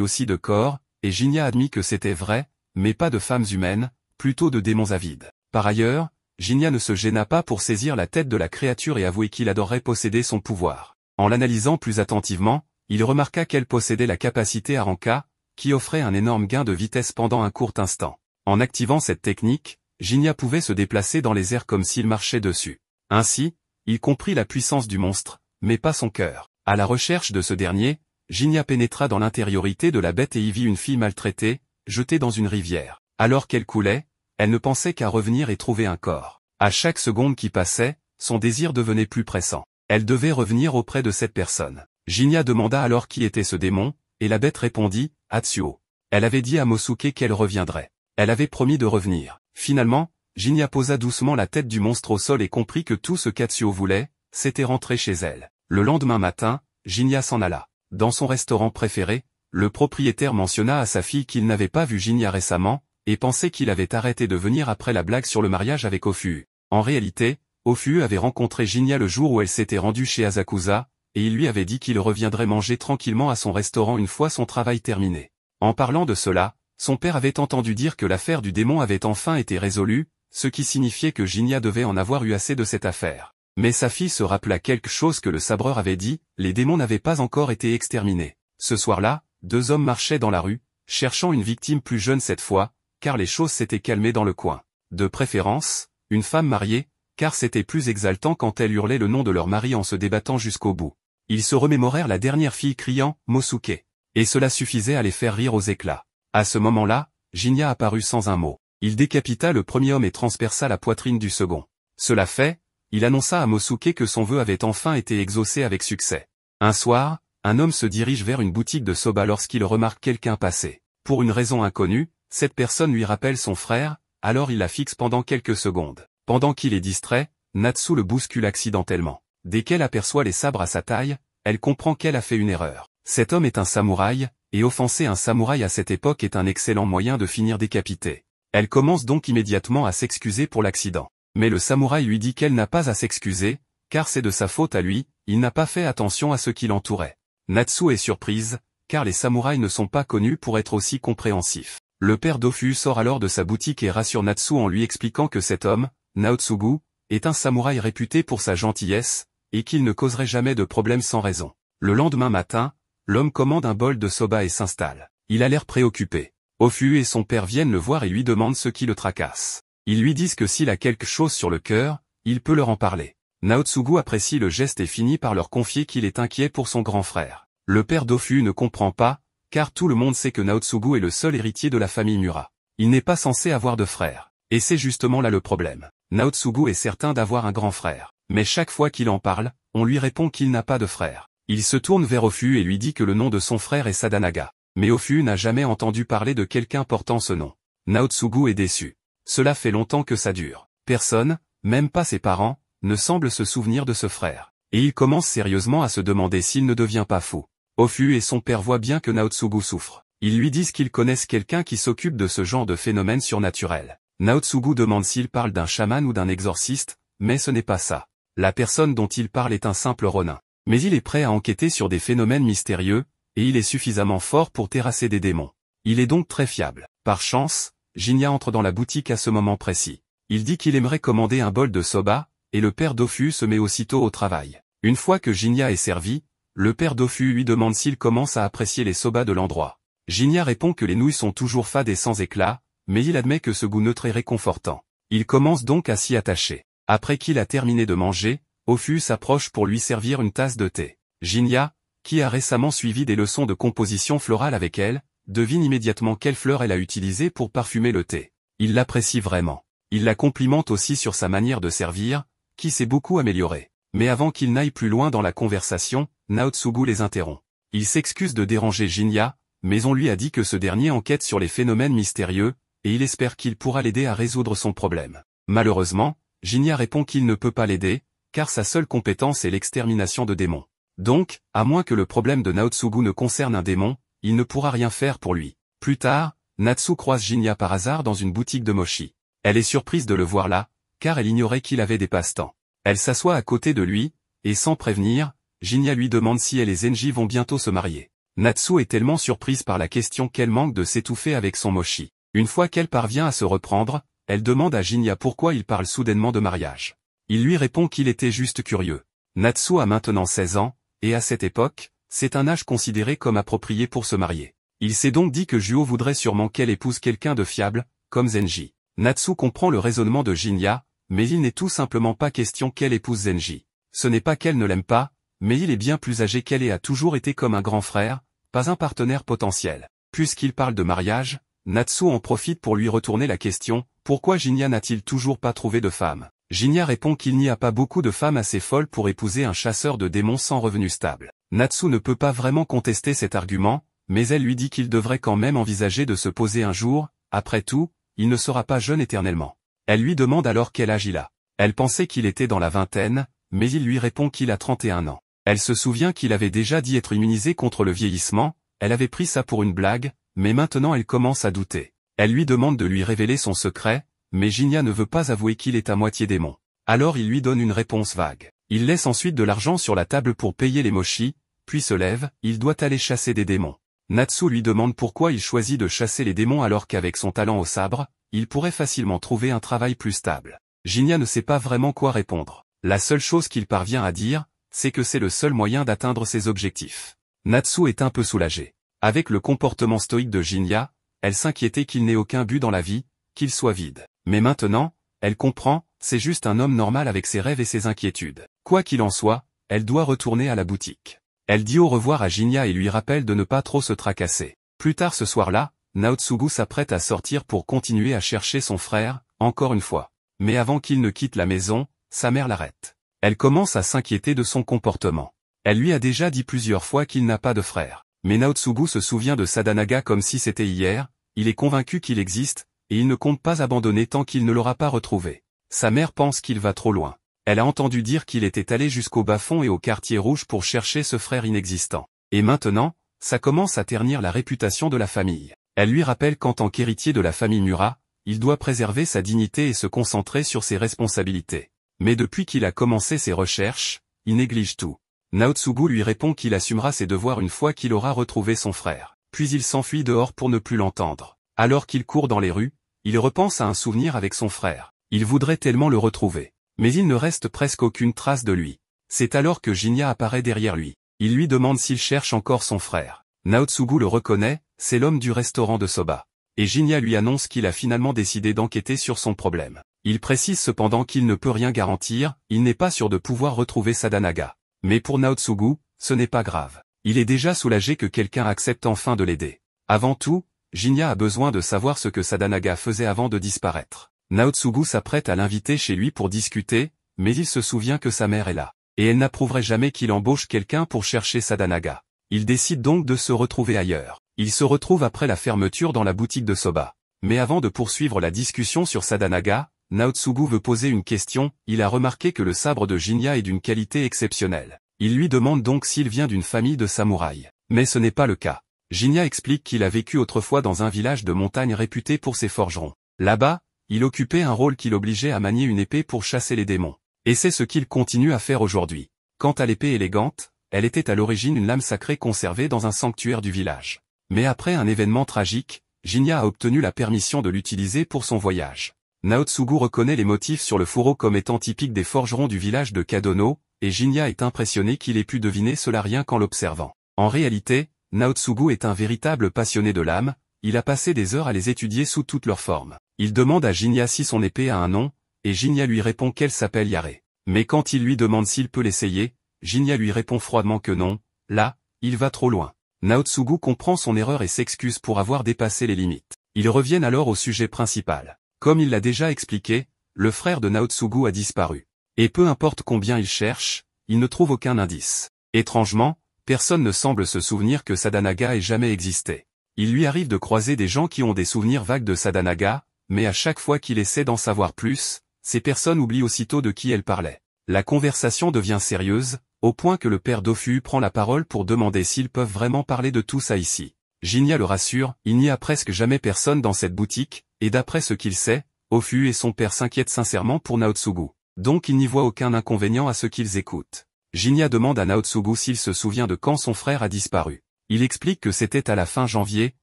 aussi de corps, et Jinya admit que c'était vrai, mais pas de femmes humaines, plutôt de démons avides. Par ailleurs, Jinya ne se gêna pas pour saisir la tête de la créature et avouer qu'il adorerait posséder son pouvoir. En l'analysant plus attentivement, il remarqua qu'elle possédait la capacité Aranka, qui offrait un énorme gain de vitesse pendant un court instant. En activant cette technique, Jinya pouvait se déplacer dans les airs comme s'il marchait dessus. Ainsi, il comprit la puissance du monstre, mais pas son cœur. À la recherche de ce dernier, Jinya pénétra dans l'intériorité de la bête et y vit une fille maltraitée, jetée dans une rivière. Alors qu'elle coulait, elle ne pensait qu'à revenir et trouver un corps. À chaque seconde qui passait, son désir devenait plus pressant. Elle devait revenir auprès de cette personne. Jinya demanda alors qui était ce démon, et la bête répondit, Atsuo. Elle avait dit à Mosuke qu'elle reviendrait. Elle avait promis de revenir. Finalement, Jinya posa doucement la tête du monstre au sol et comprit que tout ce qu'Atsuo voulait, c'était rentrer chez elle. Le lendemain matin, Jinya s'en alla. Dans son restaurant préféré, le propriétaire mentionna à sa fille qu'il n'avait pas vu Jinya récemment, et pensait qu'il avait arrêté de venir après la blague sur le mariage avec Ofu. En réalité, Ofu avait rencontré Jinya le jour où elle s'était rendue chez Asakusa, et il lui avait dit qu'il reviendrait manger tranquillement à son restaurant une fois son travail terminé. En parlant de cela, son père avait entendu dire que l'affaire du démon avait enfin été résolue, ce qui signifiait que Jinya devait en avoir eu assez de cette affaire. Mais sa fille se rappela quelque chose que le sabreur avait dit, les démons n'avaient pas encore été exterminés. Ce soir-là, deux hommes marchaient dans la rue, cherchant une victime plus jeune cette fois, car les choses s'étaient calmées dans le coin. De préférence, une femme mariée, car c'était plus exaltant quand elle hurlait le nom de leur mari en se débattant jusqu'au bout. Ils se remémorèrent la dernière fille criant « Mosuke ». Et cela suffisait à les faire rire aux éclats. À ce moment-là, Jinya apparut sans un mot. Il décapita le premier homme et transperça la poitrine du second. Cela fait, il annonça à Mosuke que son vœu avait enfin été exaucé avec succès. Un soir, un homme se dirige vers une boutique de soba lorsqu'il remarque quelqu'un passer. Pour une raison inconnue, cette personne lui rappelle son frère, alors il la fixe pendant quelques secondes. Pendant qu'il est distrait, Natsu le bouscule accidentellement. Dès qu'elle aperçoit les sabres à sa taille, elle comprend qu'elle a fait une erreur. Cet homme est un samouraï, et offenser un samouraï à cette époque est un excellent moyen de finir décapité. Elle commence donc immédiatement à s'excuser pour l'accident. Mais le samouraï lui dit qu'elle n'a pas à s'excuser, car c'est de sa faute à lui, il n'a pas fait attention à ce qui l'entourait. Natsu est surprise, car les samouraïs ne sont pas connus pour être aussi compréhensifs. Le père Dofu sort alors de sa boutique et rassure Natsu en lui expliquant que cet homme, Naotsugu, est un samouraï réputé pour sa gentillesse, et qu'il ne causerait jamais de problème sans raison. Le lendemain matin, l'homme commande un bol de soba et s'installe. Il a l'air préoccupé. Ofu et son père viennent le voir et lui demandent ce qui le tracasse. Ils lui disent que s'il a quelque chose sur le cœur, il peut leur en parler. Naotsugu apprécie le geste et finit par leur confier qu'il est inquiet pour son grand frère. Le père d'Ofu ne comprend pas, car tout le monde sait que Naotsugu est le seul héritier de la famille Mura. Il n'est pas censé avoir de frère. Et c'est justement là le problème. Naotsugu est certain d'avoir un grand frère. Mais chaque fois qu'il en parle, on lui répond qu'il n'a pas de frère. Il se tourne vers Ofu et lui dit que le nom de son frère est Sadanaga. Mais Ofu n'a jamais entendu parler de quelqu'un portant ce nom. Naotsugu est déçu. Cela fait longtemps que ça dure. Personne, même pas ses parents, ne semble se souvenir de ce frère. Et il commence sérieusement à se demander s'il ne devient pas fou. Ofu et son père voient bien que Naotsugu souffre. Ils lui disent qu'ils connaissent quelqu'un qui s'occupe de ce genre de phénomène surnaturel. Naotsugu demande s'il parle d'un chaman ou d'un exorciste, mais ce n'est pas ça. La personne dont il parle est un simple ronin. Mais il est prêt à enquêter sur des phénomènes mystérieux, et il est suffisamment fort pour terrasser des démons. Il est donc très fiable. Par chance, Jinya entre dans la boutique à ce moment précis. Il dit qu'il aimerait commander un bol de soba, et le père Dofu se met aussitôt au travail. Une fois que Jinya est servi, le père Dofu lui demande s'il commence à apprécier les soba de l'endroit. Jinya répond que les nouilles sont toujours fades et sans éclat, mais il admet que ce goût neutre est réconfortant. Il commence donc à s'y attacher. Après qu'il a terminé de manger, Ofu s'approche pour lui servir une tasse de thé. Jinya, qui a récemment suivi des leçons de composition florale avec elle, devine immédiatement quelle fleur elle a utilisée pour parfumer le thé. Il l'apprécie vraiment. Il la complimente aussi sur sa manière de servir, qui s'est beaucoup améliorée. Mais avant qu'il n'aille plus loin dans la conversation, Naotsugu les interrompt. Il s'excuse de déranger Jinya, mais on lui a dit que ce dernier enquête sur les phénomènes mystérieux, et il espère qu'il pourra l'aider à résoudre son problème. Malheureusement, Jinya répond qu'il ne peut pas l'aider, car sa seule compétence est l'extermination de démons. Donc, à moins que le problème de Naotsugu ne concerne un démon, il ne pourra rien faire pour lui. Plus tard, Natsu croise Jinya par hasard dans une boutique de mochi. Elle est surprise de le voir là, car elle ignorait qu'il avait des passe-temps. Elle s'assoit à côté de lui, et sans prévenir, Jinya lui demande si elle et Zenji vont bientôt se marier. Natsu est tellement surprise par la question qu'elle manque de s'étouffer avec son mochi. Une fois qu'elle parvient à se reprendre, elle demande à Jinya pourquoi il parle soudainement de mariage. Il lui répond qu'il était juste curieux. Natsu a maintenant 16 ans, et à cette époque, c'est un âge considéré comme approprié pour se marier. Il s'est donc dit que Juho voudrait sûrement qu'elle épouse quelqu'un de fiable, comme Zenji. Natsu comprend le raisonnement de Jinya, mais il n'est tout simplement pas question qu'elle épouse Zenji. Ce n'est pas qu'elle ne l'aime pas, mais il est bien plus âgé qu'elle et a toujours été comme un grand frère, pas un partenaire potentiel. Puisqu'il parle de mariage, Natsu en profite pour lui retourner la question, pourquoi Jinya n'a-t-il toujours pas trouvé de femme? Jinya répond qu'il n'y a pas beaucoup de femmes assez folles pour épouser un chasseur de démons sans revenu stable. Natsu ne peut pas vraiment contester cet argument, mais elle lui dit qu'il devrait quand même envisager de se poser un jour, après tout, il ne sera pas jeune éternellement. Elle lui demande alors quel âge il a. Elle pensait qu'il était dans la vingtaine, mais il lui répond qu'il a 31 ans. Elle se souvient qu'il avait déjà dit être immunisé contre le vieillissement, elle avait pris ça pour une blague, mais maintenant elle commence à douter. Elle lui demande de lui révéler son secret, mais Jinya ne veut pas avouer qu'il est à moitié démon. Alors il lui donne une réponse vague. Il laisse ensuite de l'argent sur la table pour payer les mochi, puis se lève, il doit aller chasser des démons. Natsu lui demande pourquoi il choisit de chasser les démons alors qu'avec son talent au sabre, il pourrait facilement trouver un travail plus stable. Jinya ne sait pas vraiment quoi répondre. La seule chose qu'il parvient à dire, c'est que c'est le seul moyen d'atteindre ses objectifs. Natsu est un peu soulagée. Avec le comportement stoïque de Jinya, elle s'inquiétait qu'il n'ait aucun but dans la vie, qu'il soit vide. Mais maintenant, elle comprend, c'est juste un homme normal avec ses rêves et ses inquiétudes. Quoi qu'il en soit, elle doit retourner à la boutique. Elle dit au revoir à Jinya et lui rappelle de ne pas trop se tracasser. Plus tard ce soir-là, Naotsugu s'apprête à sortir pour continuer à chercher son frère, encore une fois. Mais avant qu'il ne quitte la maison, sa mère l'arrête. Elle commence à s'inquiéter de son comportement. Elle lui a déjà dit plusieurs fois qu'il n'a pas de frère. Mais Naotsugu se souvient de Sadanaga comme si c'était hier, il est convaincu qu'il existe, et il ne compte pas abandonner tant qu'il ne l'aura pas retrouvé. Sa mère pense qu'il va trop loin. Elle a entendu dire qu'il était allé jusqu'au bas-fond et au quartier rouge pour chercher ce frère inexistant. Et maintenant, ça commence à ternir la réputation de la famille. Elle lui rappelle qu'en tant qu'héritier de la famille Mura, il doit préserver sa dignité et se concentrer sur ses responsabilités. Mais depuis qu'il a commencé ses recherches, il néglige tout. Naotsugu lui répond qu'il assumera ses devoirs une fois qu'il aura retrouvé son frère. Puis il s'enfuit dehors pour ne plus l'entendre. Alors qu'il court dans les rues, il repense à un souvenir avec son frère. Il voudrait tellement le retrouver. Mais il ne reste presque aucune trace de lui. C'est alors que Jinya apparaît derrière lui. Il lui demande s'il cherche encore son frère. Naotsugu le reconnaît, c'est l'homme du restaurant de soba. Et Jinya lui annonce qu'il a finalement décidé d'enquêter sur son problème. Il précise cependant qu'il ne peut rien garantir, il n'est pas sûr de pouvoir retrouver Sadanaga. Mais pour Naotsugu, ce n'est pas grave. Il est déjà soulagé que quelqu'un accepte enfin de l'aider. Avant tout, Jinya a besoin de savoir ce que Sadanaga faisait avant de disparaître. Naotsugu s'apprête à l'inviter chez lui pour discuter, mais il se souvient que sa mère est là. Et elle n'approuverait jamais qu'il embauche quelqu'un pour chercher Sadanaga. Il décide donc de se retrouver ailleurs. Il se retrouve après la fermeture dans la boutique de soba. Mais avant de poursuivre la discussion sur Sadanaga, Naotsugu veut poser une question, il a remarqué que le sabre de Jinya est d'une qualité exceptionnelle. Il lui demande donc s'il vient d'une famille de samouraïs. Mais ce n'est pas le cas. Jinya explique qu'il a vécu autrefois dans un village de montagne réputé pour ses forgerons. Là-bas, il occupait un rôle qui l'obligeait à manier une épée pour chasser les démons. Et c'est ce qu'il continue à faire aujourd'hui. Quant à l'épée élégante, elle était à l'origine une lame sacrée conservée dans un sanctuaire du village. Mais après un événement tragique, Jinya a obtenu la permission de l'utiliser pour son voyage. Naotsugu reconnaît les motifs sur le fourreau comme étant typiques des forgerons du village de Kadono, et Jinya est impressionné qu'il ait pu deviner cela rien qu'en l'observant. En réalité, Naotsugu est un véritable passionné de lames, il a passé des heures à les étudier sous toutes leurs formes. Il demande à Jinya si son épée a un nom, et Jinya lui répond qu'elle s'appelle Yare. Mais quand il lui demande s'il peut l'essayer, Jinya lui répond froidement que non, là, il va trop loin. Naotsugu comprend son erreur et s'excuse pour avoir dépassé les limites. Ils reviennent alors au sujet principal. Comme il l'a déjà expliqué, le frère de Naotsugu a disparu. Et peu importe combien il cherche, il ne trouve aucun indice. Étrangement, personne ne semble se souvenir que Sadanaga ait jamais existé. Il lui arrive de croiser des gens qui ont des souvenirs vagues de Sadanaga, mais à chaque fois qu'il essaie d'en savoir plus, ces personnes oublient aussitôt de qui elle parlait. La conversation devient sérieuse, au point que le père Dofu prend la parole pour demander s'ils peuvent vraiment parler de tout ça ici. Jinya le rassure, il n'y a presque jamais personne dans cette boutique, et d'après ce qu'il sait, Ofu et son père s'inquiètent sincèrement pour Naotsugu. Donc il n'y voit aucun inconvénient à ce qu'ils écoutent. Jinya demande à Naotsugu s'il se souvient de quand son frère a disparu. Il explique que c'était à la fin janvier,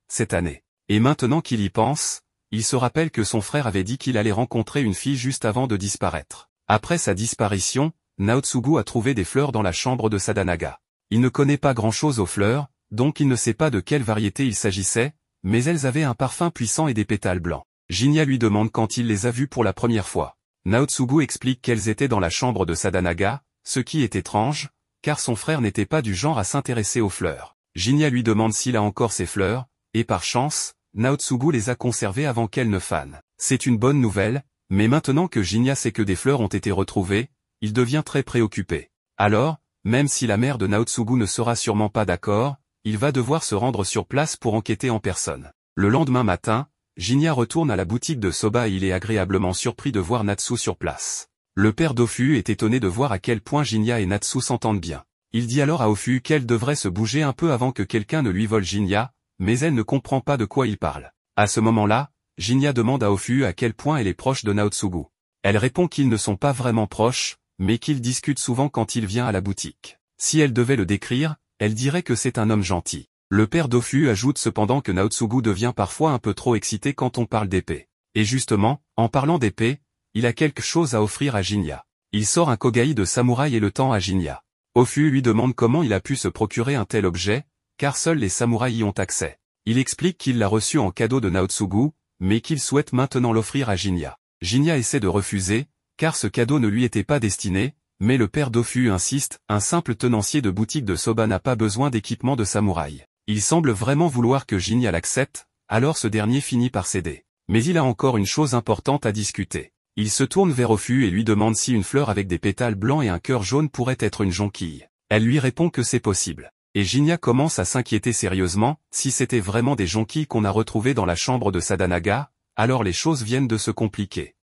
cette année. Et maintenant qu'il y pense, il se rappelle que son frère avait dit qu'il allait rencontrer une fille juste avant de disparaître. Après sa disparition, Naotsugu a trouvé des fleurs dans la chambre de Sadanaga. Il ne connaît pas grand-chose aux fleurs, donc il ne sait pas de quelle variété il s'agissait, mais elles avaient un parfum puissant et des pétales blancs. Jinya lui demande quand il les a vues pour la première fois. Naotsugu explique qu'elles étaient dans la chambre de Sadanaga, ce qui est étrange, car son frère n'était pas du genre à s'intéresser aux fleurs. Jinya lui demande s'il a encore ces fleurs, et par chance, Naotsugu les a conservées avant qu'elles ne fanent. C'est une bonne nouvelle, mais maintenant que Jinya sait que des fleurs ont été retrouvées, il devient très préoccupé. Alors, même si la mère de Naotsugu ne sera sûrement pas d'accord, il va devoir se rendre sur place pour enquêter en personne. Le lendemain matin, Jinya retourne à la boutique de soba et il est agréablement surpris de voir Natsu sur place. Le père d'Ofu est étonné de voir à quel point Jinya et Natsu s'entendent bien. Il dit alors à Ofu qu'elle devrait se bouger un peu avant que quelqu'un ne lui vole Jinya, mais elle ne comprend pas de quoi il parle. À ce moment-là, Jinya demande à Ofu à quel point elle est proche de Naotsugu. Elle répond qu'ils ne sont pas vraiment proches, mais qu'ils discutent souvent quand il vient à la boutique. Si elle devait le décrire, elle dirait que c'est un homme gentil. Le père d'Ofu ajoute cependant que Naotsugu devient parfois un peu trop excité quand on parle d'épée. Et justement, en parlant d'épée, il a quelque chose à offrir à Jinya. Il sort un kogai de samouraï et le tend à Jinya. Ofu lui demande comment il a pu se procurer un tel objet, car seuls les samouraïs y ont accès. Il explique qu'il l'a reçu en cadeau de Naotsugu, mais qu'il souhaite maintenant l'offrir à Jinya. Jinya essaie de refuser, car ce cadeau ne lui était pas destiné, mais le père d'Ofu insiste, un simple tenancier de boutique de soba n'a pas besoin d'équipement de samouraï. Il semble vraiment vouloir que Jinya l'accepte, alors ce dernier finit par céder. Mais il a encore une chose importante à discuter. Il se tourne vers Ofu et lui demande si une fleur avec des pétales blancs et un cœur jaune pourrait être une jonquille. Elle lui répond que c'est possible. Et Jinya commence à s'inquiéter sérieusement, si c'était vraiment des jonquilles qu'on a retrouvées dans la chambre de Sadanaga, alors les choses viennent de se compliquer.